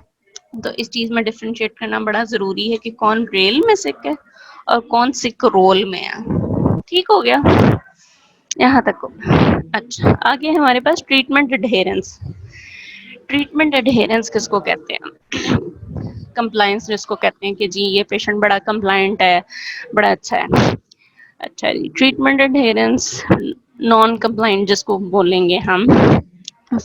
Speaker 1: تو اس چیز میں ڈفرینشیٹ کرنا بڑا ضروری ہے کہ کون ریل میں سک ہے اور کون سک رول میں ہے. ٹھیک ہو گیا یہاں تک. اچھا آگے ہمارے پاس ٹریٹمنٹ اڈہیرنس. ٹریٹمنٹ اڈہیرنس کس کو کہتے ہیں؟ کمپلائنس جس کو کہتے ہیں کہ جی یہ پیشنٹ بڑا کمپلائنٹ ہے، بڑا اچھا ہے. اچھا جی ٹریٹمنٹ اڈہیرنس نان کمپلائنٹ جس کو بولیں گے ہم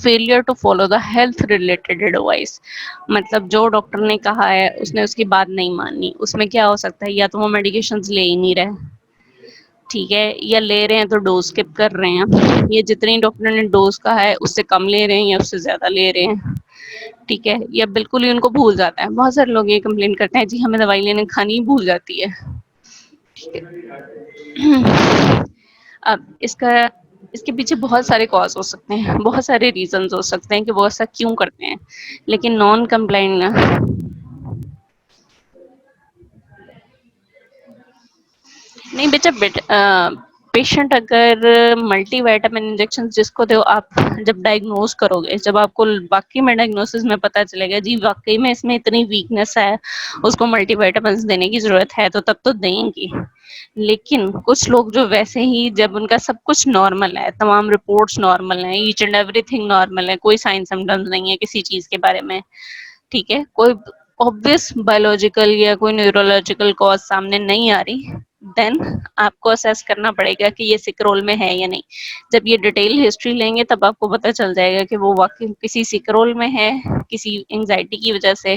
Speaker 1: failure to follow the health related advice. مطلب جو ڈاکٹر نے کہا ہے اس نے اس کی بات نہیں مانی. اس میں کیا ہو سکتا ہے یا تو وہ میڈیکیشنز لے ہی نہیں رہے، ٹھیک ہے، یا لے رہے ہیں تو ڈوز اسکپ کر رہے ہیں، یہ جتنی ڈاکٹر نے ڈوز کہا ہے اس سے کم لے رہے ہیں یا اس سے زیادہ لے رہے ہیں. ٹھیک ہے. یا بالکل ہی ان کو بھول جاتا ہے. بہت سارے لوگ یہ کمپلین کرتے ہیں جی ہمیں دوائی لینے کھانی ہی بھول جاتی ہے. اب اس کے پیچھے بہت سارے کاز ہو سکتے ہیں، بہت سارے ریزنز ہو سکتے ہیں کہ وہ ایسا کیوں کرتے ہیں. لیکن نان کمپلائنٹ نہیں بیٹا پیشنٹ اگر ملٹی وائٹامن انجیکشن جس کو دو آپ جب ڈائگنوز کرو گے، جب آپ کو باقی میں ڈائگنوسس میں پتہ چلے گا جی واقعی میں اس میں اتنی ویکنس ہے اس کو ملٹی وائٹامنس دینے کی ضرورت ہے، تو تب تو دیں گی. لیکن کچھ لوگ جو ویسے ہی جب ان کا سب کچھ نارمل ہے، تمام رپورٹس نارمل ہیں، H and everything normal ہے، کوئی سائن سمٹمز نہیں ہے کسی چیز کے بارے میں، ٹھیک ہے، کوئی obvious biological یا کوئی نیورولوجیکل کاز سامنے نہیں آ رہی، دین آپ کو اسیس کرنا پڑے گا کہ یہ سک رول میں ہے یا نہیں. جب یہ ڈیٹیل ہسٹری لیں گے تب آپ کو پتہ چل جائے گا کہ وہ واقعی کسی سک رول میں ہے، کسی انگزائٹی کی وجہ سے،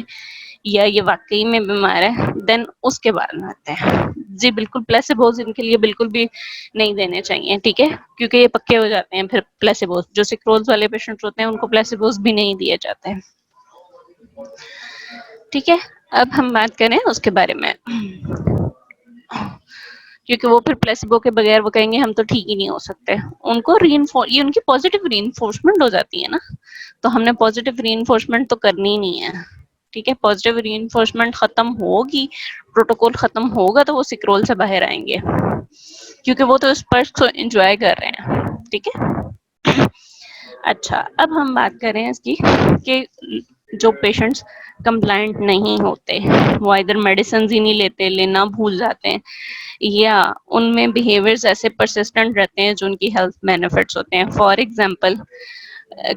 Speaker 1: یا یہ واقعی میں بیمار ہے. دین اس کے بارے میں آتے ہیں. جی بالکل پلیسیبوز ان کے لیے بالکل بھی نہیں دینے چاہیے، ٹھیک ہے، کیونکہ یہ پکے ہو جاتے ہیں پھر پلیسیبوز. جو سکرولز والے پیشنٹ ہوتے ہیں ان کو پلیسیبوز بھی نہیں دیے جاتے ہیں. ٹھیک ہے. اب ہم بات کریں اس کے بارے میں، کیونکہ وہ پھر پلیسبو کے بغیر وہ کہیں گے ہم تو ٹھیک ہی نہیں ہو سکتے. ان کو یہ ان کی پازیٹیو ری انفورسمنٹ ہو جاتی ہے نا، تو ہم نے پازیٹیو ری انفورسمنٹ تو کرنی ہی نہیں ہے. ٹھیک ہے. پازیٹیو ری انفورسمنٹ ختم ہوگی، پروٹوکول ختم ہوگا تو وہ سکرول سے باہر آئیں گے، کیونکہ وہ تو اس پرس کو انجوائے کر رہے ہیں. ٹھیک ہے. اچھا اب ہم بات کریں اس کی کہ جو پیشنٹس کمپلائنٹ نہیں ہوتے، وہ ادھر میڈیسنز ہی نہیں لیتے، لینا بھول جاتے ہیں، یا ان میں بیہیویئرز ایسے پرسسٹنٹ رہتے ہیں جو ان کی ہیلتھ بینیفٹس ہوتے ہیں. فار ایگزامپل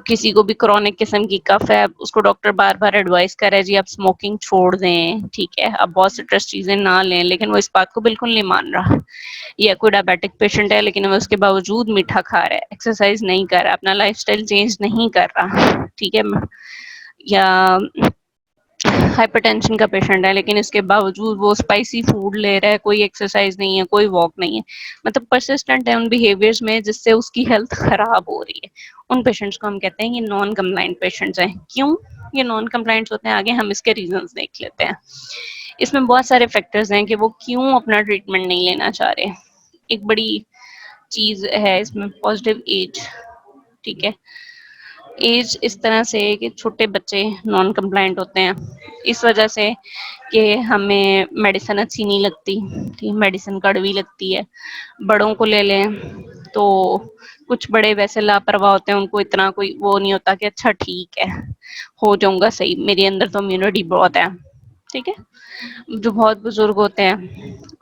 Speaker 1: کسی کو بھی کرونک قسم کی کف ہے، اس کو ڈاکٹر بار بار ایڈوائز کر رہا ہے جی آپ اسموکنگ چھوڑ دیں، ٹھیک ہے، آپ بہت سٹرس چیزیں نہ لیں، لیکن وہ اس بات کو بالکل نہیں مان رہا. یا کوئی ڈائبیٹک پیشنٹ ہے لیکن وہ اس کے باوجود میٹھا کھا رہا ہے، ایکسرسائز نہیں کر رہا، اپنا لائف اسٹائل چینج نہیں کر رہا، ٹھیک ہے. یا ہائپر ٹینشن کا پیشنٹ ہے لیکن اس کے باوجود وہ اسپائسی فوڈ لے رہا ہے، کوئی ایکسرسائز نہیں ہے، کوئی واک نہیں ہے، مطلب پرسسٹنٹ ہے ان بیہیویئرز میں جس سے اس کی ہیلتھ خراب ہو رہی ہے. ان پیشنٹس کو ہم کہتے ہیں یہ نان کمپلائنٹ پیشنٹس ہیں. کیوں یہ نان کمپلائنٹس ہوتے ہیں؟ آگے ہم اس کے ریزنس دیکھ لیتے ہیں. اس میں بہت سارے فیکٹرز ہیں کہ وہ کیوں اپنا ٹریٹمنٹ نہیں لینا چاہ رہے. ایک بڑی چیز ہے اس میں پازیٹیو ایج. ٹھیک ہے, ایج اس طرح سے کہ چھوٹے بچے نان کمپلائنٹ ہوتے ہیں اس وجہ سے کہ ہمیں میڈیسن اچھی نہیں لگتی, میڈیسن کڑوی لگتی ہے. بڑوں کو لے لیں تو کچھ بڑے ویسے لاپرواہ ہوتے ہیں, ان کو اتنا کوئی وہ نہیں ہوتا کہ اچھا ٹھیک ہے ہو جاؤں گا صحیح, میرے اندر تو امیونٹی بہت ہے. ٹھیک ہے, جو بہت بزرگ ہوتے ہیں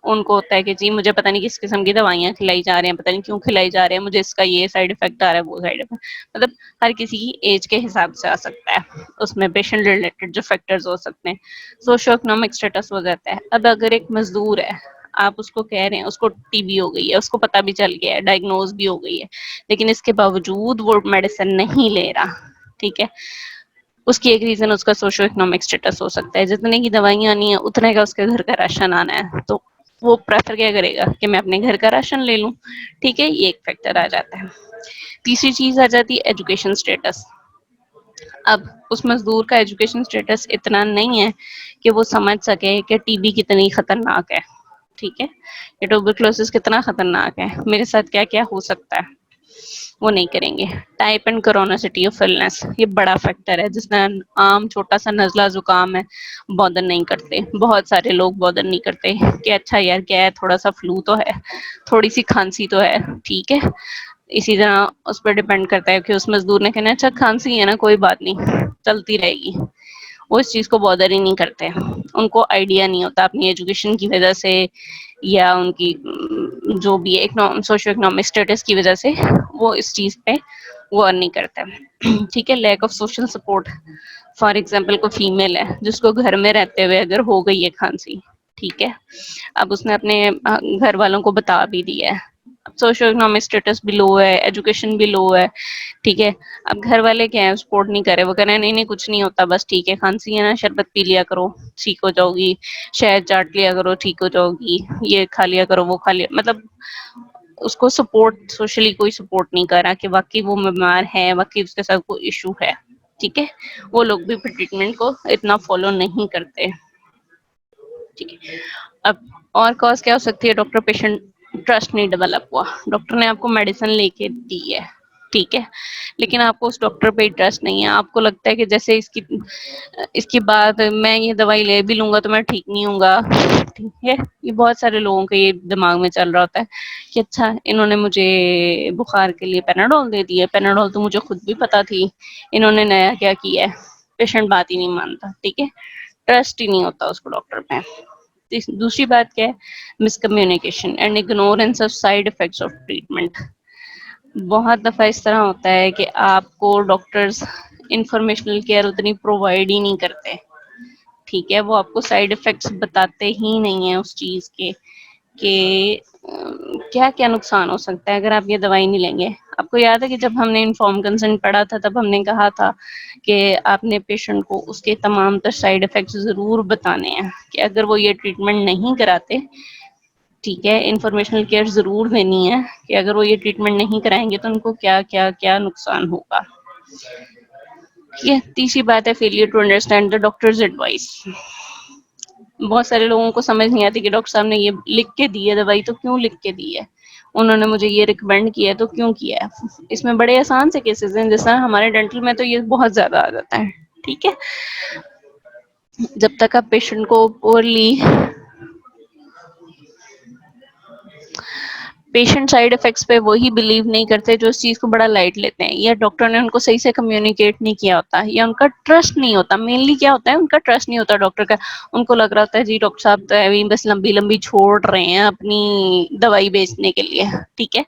Speaker 1: ان کو ہوتا ہے کہ جی مجھے پتہ نہیں کس قسم کی دوائیاں کھلائی جا رہے ہیں, پتہ نہیں کیوں کھلائی جا رہے ہیں, مجھے اس کا یہ سائڈ افیکٹ آ رہا ہے وہ سائڈ افیکٹ, مطلب ہر کسی کی ایج کے حساب سے آ سکتا ہے. اس میں پیشنٹ ریلیٹڈ جو فیکٹرز ہو سکتے ہیں, سوشو اکنامک اسٹیٹس ہو جاتا ہے. اب اگر ایک مزدور ہے, آپ اس کو کہہ رہے ہیں اس کو ٹی بی ہو گئی ہے, اس کو پتہ بھی چل گیا ہے, ڈائگنوز بھی ہو گئی ہے, لیکن اس کے باوجود وہ میڈیسن نہیں لے رہا. ٹھیک ہے, اس کی ایک ریزن اس کا سوشو اکنامک اسٹیٹس ہو سکتا ہے. جتنے کی دوائیاں آنی ہیں اتنے کا اس کے گھر کا راشن آنا ہے, تو وہ پریفر کیا کرے گا کہ میں اپنے گھر کا راشن لے لوں. ٹھیک ہے, یہ ایک فیکٹر آ جاتا ہے. تیسری چیز آ جاتی ہے ایجوکیشن اسٹیٹس. اب اس مزدور کا ایجوکیشن اسٹیٹس اتنا نہیں ہے کہ وہ سمجھ سکے کہ ٹی بی کتنی خطرناک ہے. ٹھیک ہے, یہ ٹوبرکلوسس کتنا خطرناک ہے, میرے ساتھ کیا کیا ہو سکتا ہے, وہ نہیں کریں گے. ٹائپ اینڈ کرونیسٹی آف النس, یہ بڑا فیکٹر ہے. جس میں عام چھوٹا سا نزلہ زکام ہے بودر نہیں کرتے, بہت سارے لوگ بودر نہیں کرتے کہ اچھا یار کیا ہے, تھوڑا سا فلو تو ہے, تھوڑی سی کھانسی تو ہے. ٹھیک ہے, اسی طرح اس پہ ڈیپینڈ کرتا ہے کہ اس مزدور نے کہنا اچھا کھانسی ہے نا کوئی بات نہیں چلتی رہے گی, وہ اس چیز کو بودر ہی نہیں کرتے. ان کو آئیڈیا نہیں ہوتا اپنی ایجوکیشن کی وجہ سے یا ان کی جو بھی سوشو اکنامک اسٹیٹس کی وجہ سے وہ اس چیز پہ غور نہیں کرتا. ٹھیک ہے, lack of social support. For example کوئی فیمیل ہے جس کو گھر میں رہتے ہوئے اگر ہو گئی ہے کھانسی, ٹھیک ہے, اب اس نے اپنے گھر والوں کو بتا بھی دیا ہے, سوشو اکنامک اسٹیٹس بھی لو ہے, ایجوکیشن بھی لو ہے. ٹھیک ہے, اب گھر والے کیا ہیں سپورٹ نہیں کرے, وہ کہہ رہے ہیں نہیں نہیں کچھ نہیں ہوتا بس ٹھیک ہے, کھانسی ہے نا شربت پی لیا کرو ٹھیک ہو جاؤ گی, شہد چاٹ لیا کرو ٹھیک ہو جاؤ گی, یہ کھا لیا کرو وہ کھا لیا, مطلب اس کو سپورٹ سوشلی کوئی سپورٹ نہیں کر رہا کہ واقعی وہ بیمار ہے, واقعی اس کے ساتھ کوئی ایشو ہے. ٹھیک ہے, وہ لوگ بھی پھر ٹریٹمنٹ کو اتنا فالو نہیں کرتے. ٹھیک ہے, اب اور کاز کیا ہو سکتی ہے, ڈاکٹر پیشنٹ ٹرسٹ نہیں ڈیولپ ہوا. ڈاکٹر نے آپ کو میڈیسن لے کے دی ہے, ٹھیک ہے, لیکن آپ کو اس ڈاکٹر پہ ٹرسٹ نہیں ہے. آپ کو لگتا ہے کہ جیسے اس کی بعد میں یہ دوائی لے بھی لوں گا تو میں ٹھیک نہیں ہوں گا. ٹھیک ہے, یہ بہت سارے لوگوں کے یہ دماغ میں چل رہا ہوتا ہے کہ اچھا انہوں نے مجھے بخار کے لیے پیناڈول دے دی ہے, پیناڈول تو مجھے خود بھی پتا تھی, انہوں نے نیا کیا کیا ہے. پیشنٹ بات ہی نہیں مانتا. ٹھیک ہے, ٹرسٹ ہی نہیں ہوتا اس کو ڈاکٹر پہ. دوسری بات کیا ہے, miscommunication and ignorance of side effects of treatment. بہت دفعہ اس طرح ہوتا ہے کہ آپ کو ڈاکٹرز انفارمیشنل کیئر اتنی پرووائڈ ہی نہیں کرتے. ٹھیک ہے, وہ آپ کو سائڈ افیکٹس بتاتے ہی نہیں ہیں اس چیز کے کہ کیا کیا نقصان ہو سکتا ہے اگر آپ یہ دوائی نہیں لیں گے. آپ کو یاد ہے کہ جب ہم نے انفارم کنسنٹ پڑھا تھا تب ہم نے کہا تھا کہ آپ نے پیشنٹ کو اس کے تمام تر سائڈ افیکٹس ضرور بتانے ہیں کہ اگر وہ یہ ٹریٹمنٹ نہیں کراتے. ٹھیک ہے, انفارمیشنل کیئر ضرور دینی ہے کہ اگر وہ یہ ٹریٹمنٹ نہیں کرائیں گے تو ان کو کیا کیا کیا نقصان ہوگا. یہ تیسری بات ہے, failure to understand the doctor's advice. بہت سارے لوگوں کو سمجھ نہیں آتی کہ ڈاکٹر صاحب نے یہ لکھ کے دی ہے دوائی تو کیوں لکھ کے دی ہے, انہوں نے مجھے یہ ریکمینڈ کیا ہے تو کیوں کیا ہے. اس میں بڑے آسان سے کیسز ہیں, جیسا ہمارے ڈینٹل میں تو یہ بہت زیادہ آ جاتا ہے. ٹھیک ہے, جب تک آپ پیشنٹ کو پورلی پیشنٹ سائڈ افیکٹس پہ وہی بلیو نہیں کرتے جو اس چیز کو بڑا لائٹ لیتے ہیں, یا ڈاکٹر نے ان کو صحیح سے کمیونیکیٹ نہیں کیا ہوتا, یا ان کا ٹرسٹ نہیں ہوتا. مینلی کیا ہوتا ہے, ان کا ٹرسٹ نہیں ہوتا ڈاکٹر کا. ان کو لگ رہا ہوتا ہے جی ڈاکٹر صاحب تو ابھی بس لمبی لمبی چھوڑ رہے ہیں اپنی دوائی بیچنے کے لیے. ٹھیک ہے,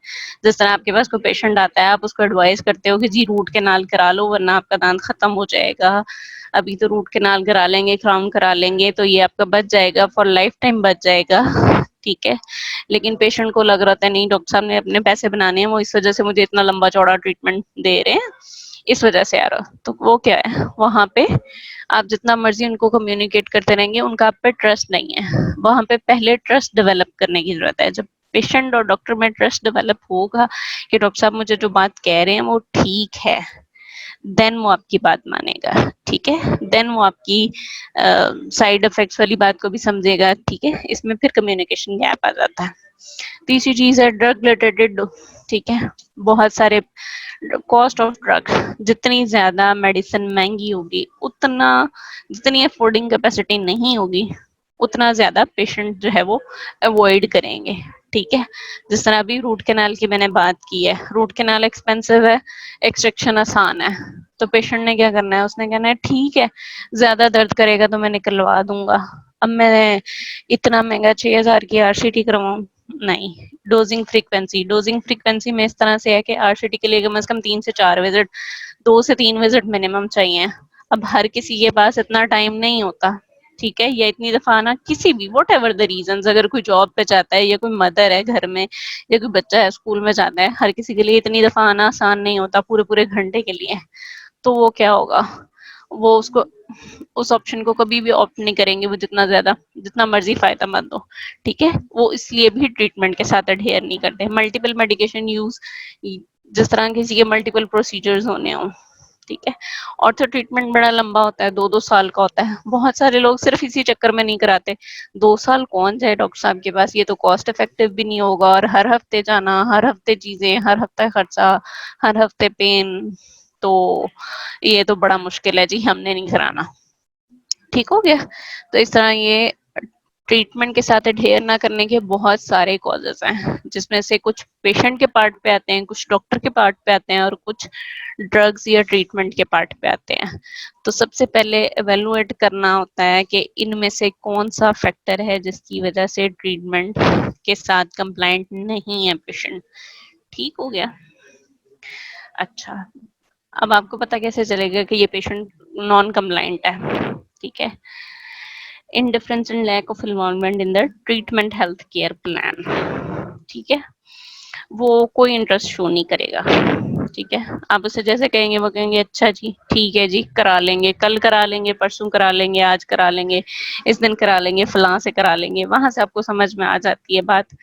Speaker 1: جس طرح آپ کے پاس کوئی پیشنٹ آتا ہے آپ اس کو ایڈوائز کرتے ہو کہ جی روٹ کینال کرا لو ورنہ آپ کا دانت ختم ہو جائے گا, ابھی تو روٹ کینال کرا لیں گے, کراؤن کرا لیں گے تو یہ آپ کا بچ جائے گا, فار لائف ٹائم بچ جائے گا. ٹھیک ہے, لیکن پیشنٹ کو لگ رہا تھا نہیں ڈاکٹر صاحب نے اپنے پیسے بنانے ہیں, وہ اس وجہ سے مجھے اتنا لمبا چوڑا ٹریٹمنٹ دے رہے ہیں, اس وجہ سے آ رہا. تو وہ کیا ہے, وہاں پہ آپ جتنا مرضی ان کو کمیونیکیٹ کرتے رہیں گے ان کا آپ پہ ٹرسٹ نہیں ہے. وہاں پہ پہلے ٹرسٹ ڈیولپ کرنے کی ضرورت ہے. جب پیشنٹ اور ڈاکٹر میں ٹرسٹ ڈیولپ ہوگا کہ ڈاکٹر صاحب مجھے جو بات کہہ رہے ہیں وہ ٹھیک ہے, دین وہ آپ کی بات مانے گا. ٹھیک ہے, دین وہ آپ کی سائڈ افیکٹس والی بات کو بھی سمجھے گا. ٹھیک ہے, اس میں پھر کمیونیکیشن گیپ آ جاتا ہے. تیسری چیز ہے ڈرگ ریلیٹڈ. ٹھیک ہے, بہت سارے کاسٹ آف ڈرگ, جتنی زیادہ میڈیسن مہنگی ہوگی اتنا, جتنی افورڈنگ کیپیسٹی نہیں ہوگی اتنا زیادہ پیشنٹ جو ہے وہ اوائڈ کریں گے. ٹھیک ہے, جس طرح ابھی روٹ کینال کی میں نے بات کی ہے, روٹ کینال ایکسپینسو ہے, ایکسٹریکشن آسان ہے, تو پیشنٹ نے کیا کرنا ہے, اس نے کہنا ہے ٹھیک ہے زیادہ درد کرے گا تو میں نکلوا دوں گا, اب میں اتنا مہنگا 6,000 کی آر سی ٹی کرواؤں. نہیں, ڈوزنگ فریکوینسی میں اس طرح سے ہے کہ آر سی ٹی کے لیے کم از کم 3 سے 4 وزٹ, 2 سے 3 وزٹ منیمم چاہیے. اب ہر کسی کے پاس اتنا ٹائم نہیں ہوتا. ٹھیک ہے, یا اتنی دفعہ نا کسی بھی واٹ ایور دا ریزنز, اگر کوئی جاب پہ جاتا ہے یا کوئی مدر ہے گھر میں یا کوئی بچہ ہے اسکول میں جاتا ہے, ہر کسی کے لیے اتنی دفعہ آنا آسان نہیں ہوتا پورے پورے گھنٹے کے لیے. تو وہ کیا ہوگا, وہ اس آپشن کو کبھی بھی آپٹ نہیں کریں گے, وہ جتنا مرضی فائدہ مند ہو. ٹھیک ہے, وہ اس لیے بھی ٹریٹمنٹ کے ساتھ اڈہیر نہیں کرتے. ملٹیپل میڈیکیشن یوز, جس طرح کسی کے ملٹیپل پروسیجرز ہونے ہوں. ٹھیک ہے, اور تو ٹریٹمنٹ بڑا لمبا ہوتا ہے, 2 2 سال کا ہوتا ہے. بہت سارے لوگ صرف اسی چکر میں نہیں کراتے. 2 سال کون جائے ڈاکٹر صاحب کے پاس, یہ تو کاسٹ افیکٹو بھی نہیں ہوگا, اور ہر ہفتے جانا, ہر ہفتے چیزیں, ہر ہفتے خرچہ, ہر ہفتے پین, تو یہ تو بڑا مشکل ہے جی, ہم نے نہیں کرانا. ٹھیک ہو گیا. تو اس طرح یہ ٹریٹمنٹ کے ساتھ اڈہیر نہ کرنے کے بہت سارے کازز ہیں, جس میں سے کچھ پیشنٹ کے پارٹ پہ آتے ہیں, کچھ ڈاکٹر کے پارٹ پہ آتے ہیں, اور کچھ ڈرگز یا ٹریٹمنٹ کے پارٹ پہ آتے ہیں. تو سب سے پہلے ایویلویٹ کرنا ہوتا ہے کہ ان میں سے کون سا فیکٹر ہے جس کی وجہ سے ٹریٹمنٹ کے ساتھ کمپلائنٹ نہیں ہے پیشنٹ. ٹھیک ہو گیا. اچھا, اب آپ کو پتا کیسے چلے گا کہ یہ پیشنٹ نان کمپلائنٹ ہے. ٹھیک ہے, indifference and lack of involvement in the treatment health care plan. ٹھیک ہے, وہ کوئی انٹرسٹ شو نہیں کرے گا. ٹھیک ہے, آپ اسے جیسے کہیں گے وہ کہیں گے اچھا جی ٹھیک ہے جی کرا لیں گے, کل کرا لیں گے, پرسوں کرا لیں گے, آج کرا لیں گے, اس دن کرا لیں گے, فلاں سے کرا لیں گے. وہاں سے آپ کو سمجھ میں آ جاتی ہے بات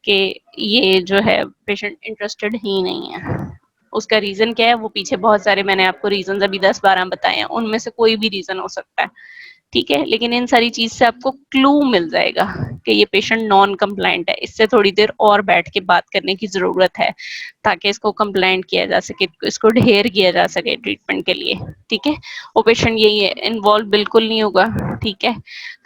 Speaker 1: کہ یہ جو ہے پیشنٹ انٹرسٹڈ ہی نہیں ہے. اس کا ریزن کیا ہے, وہ پیچھے بہت سارے میں نے آپ کو ریزنز ابھی 10 12 بتائے ہیں, ان میں سے کوئی بھی ریزن ہو سکتا ہے. ٹھیک ہے, لیکن ان ساری چیز سے آپ کو کلو مل جائے گا کہ یہ پیشنٹ نان کمپلائنٹ ہے. اس سے تھوڑی دیر اور بیٹھ کے بات کرنے کی ضرورت ہے تاکہ اس کو کمپلائنٹ کیا جا سکے, اس کو ڈھیر کیا جا سکے ٹریٹمنٹ کے لیے. ٹھیک ہے, وہ پیشنٹ یہی ہے, انوالو بالکل نہیں ہوگا. ٹھیک ہے,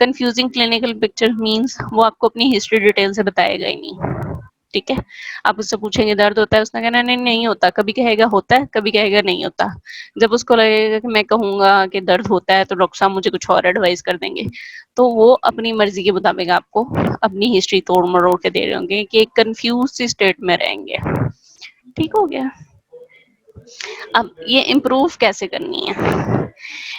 Speaker 1: کنفیوزنگ کلینکل پکچر مینس وہ آپ کو اپنی ہسٹری ڈیٹیل سے بتائے گا ہی نہیں. ٹھیک ہے, آپ اس سے پوچھیں گے درد ہوتا ہے, اس نے کہنا نہیں نہیں ہوتا, کبھی کہے گا ہوتا ہے, کبھی کہے گا نہیں ہوتا. جب اس کو لگے گا کہ میں کہوں گا کہ درد ہوتا ہے تو ڈاکٹر صاحب مجھے کچھ اور ایڈوائز کر دیں گے, تو وہ اپنی مرضی کے مطابق آپ کو اپنی ہسٹری توڑ مروڑ کے دے رہے ہوں گے کہ ایک کنفیوز سی اسٹیٹ میں رہیں گے. ٹھیک ہو گیا. اب یہ امپروو کیسے کرنی ہے,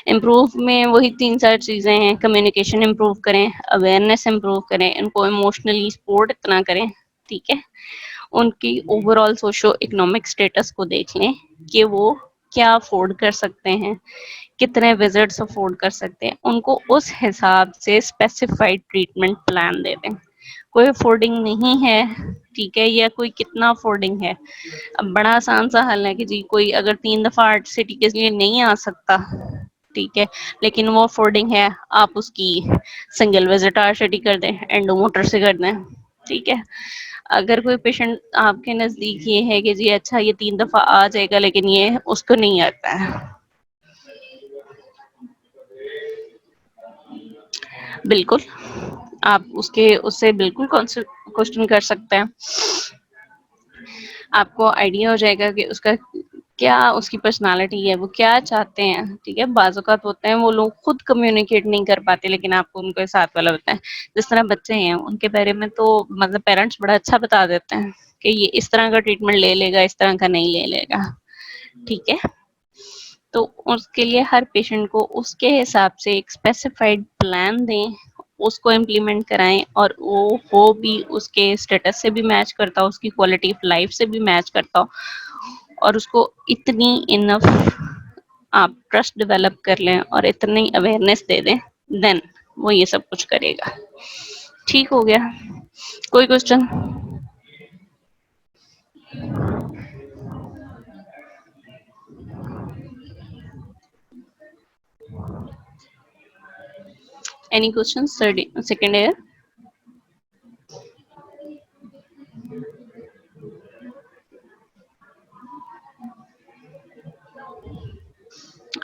Speaker 1: امپروو میں وہی 3 4 چیزیں ہیں. کمیونیکیشن امپروو کریں, اویئرنیس امپروو کریں, ان کو ایموشنلی سپورٹ اتنا کریں. ٹھیک ہے, ان کی overall socio economic status کو دیکھ لیں کہ وہ کیا افورڈ کر سکتے ہیں, کتنے وزٹس افورڈ کر سکتے ہیں, ان کو اس حساب سے اسپیسیفائڈ ٹریٹمنٹ پلان دے دیں. کوئی افورڈنگ نہیں ہے, ٹھیک ہے, یا کوئی کتنا افورڈنگ ہے. اب بڑا آسان سا حل ہے کہ جی کوئی اگر 3 دفعہ آرٹ سٹی کے لیے نہیں آ سکتا, ٹھیک ہے, لیکن وہ افورڈنگ ہے, آپ اس کی سنگل وزٹ آر سٹی کر دیں, اینڈو موٹر سے کر دیں. ٹھیک ہے, اگر کوئی پیشنٹ آپ کے نزدیک یہ ہے کہ جی اچھا یہ 3 دفعہ آ جائے گا لیکن یہ اس کو نہیں آتا ہے, بالکل آپ اس سے بالکل کوشچن کر سکتے ہیں. آپ کو آئیڈیا ہو جائے گا کہ اس کا کیا, اس کی پرسنالٹی ہے, وہ کیا چاہتے ہیں. ٹھیک ہے, بعض اوقات ہوتے ہیں وہ لوگ خود کمیونیکیٹ نہیں کر پاتے لیکن آپ کو ان کے ساتھ والا بتائیں. جس طرح بچے ہیں ان کے بارے میں تو مطلب پیرنٹس بڑا اچھا بتا دیتے ہیں کہ یہ اس طرح کا ٹریٹمنٹ لے لے گا, اس طرح کا نہیں لے لے گا. ٹھیک ہے, تو اس کے لیے ہر پیشنٹ کو اس کے حساب سے ایک اسپیسیفائڈ پلان دیں, اس کو امپلیمنٹ کرائیں, اور وہ بھی اس کے اسٹیٹس سے بھی میچ کرتا ہو, اس کی کوالٹی آف لائف سے بھی میچ کرتا ہو, اور اس کو اتنی انف آپ ٹرسٹ ڈیولپ کر لیں اور اتنی اویئرنیس دے دیں, دین وہ یہ سب کچھ کرے گا. ٹھیک ہو گیا. کوئی question? Any questions? Second year?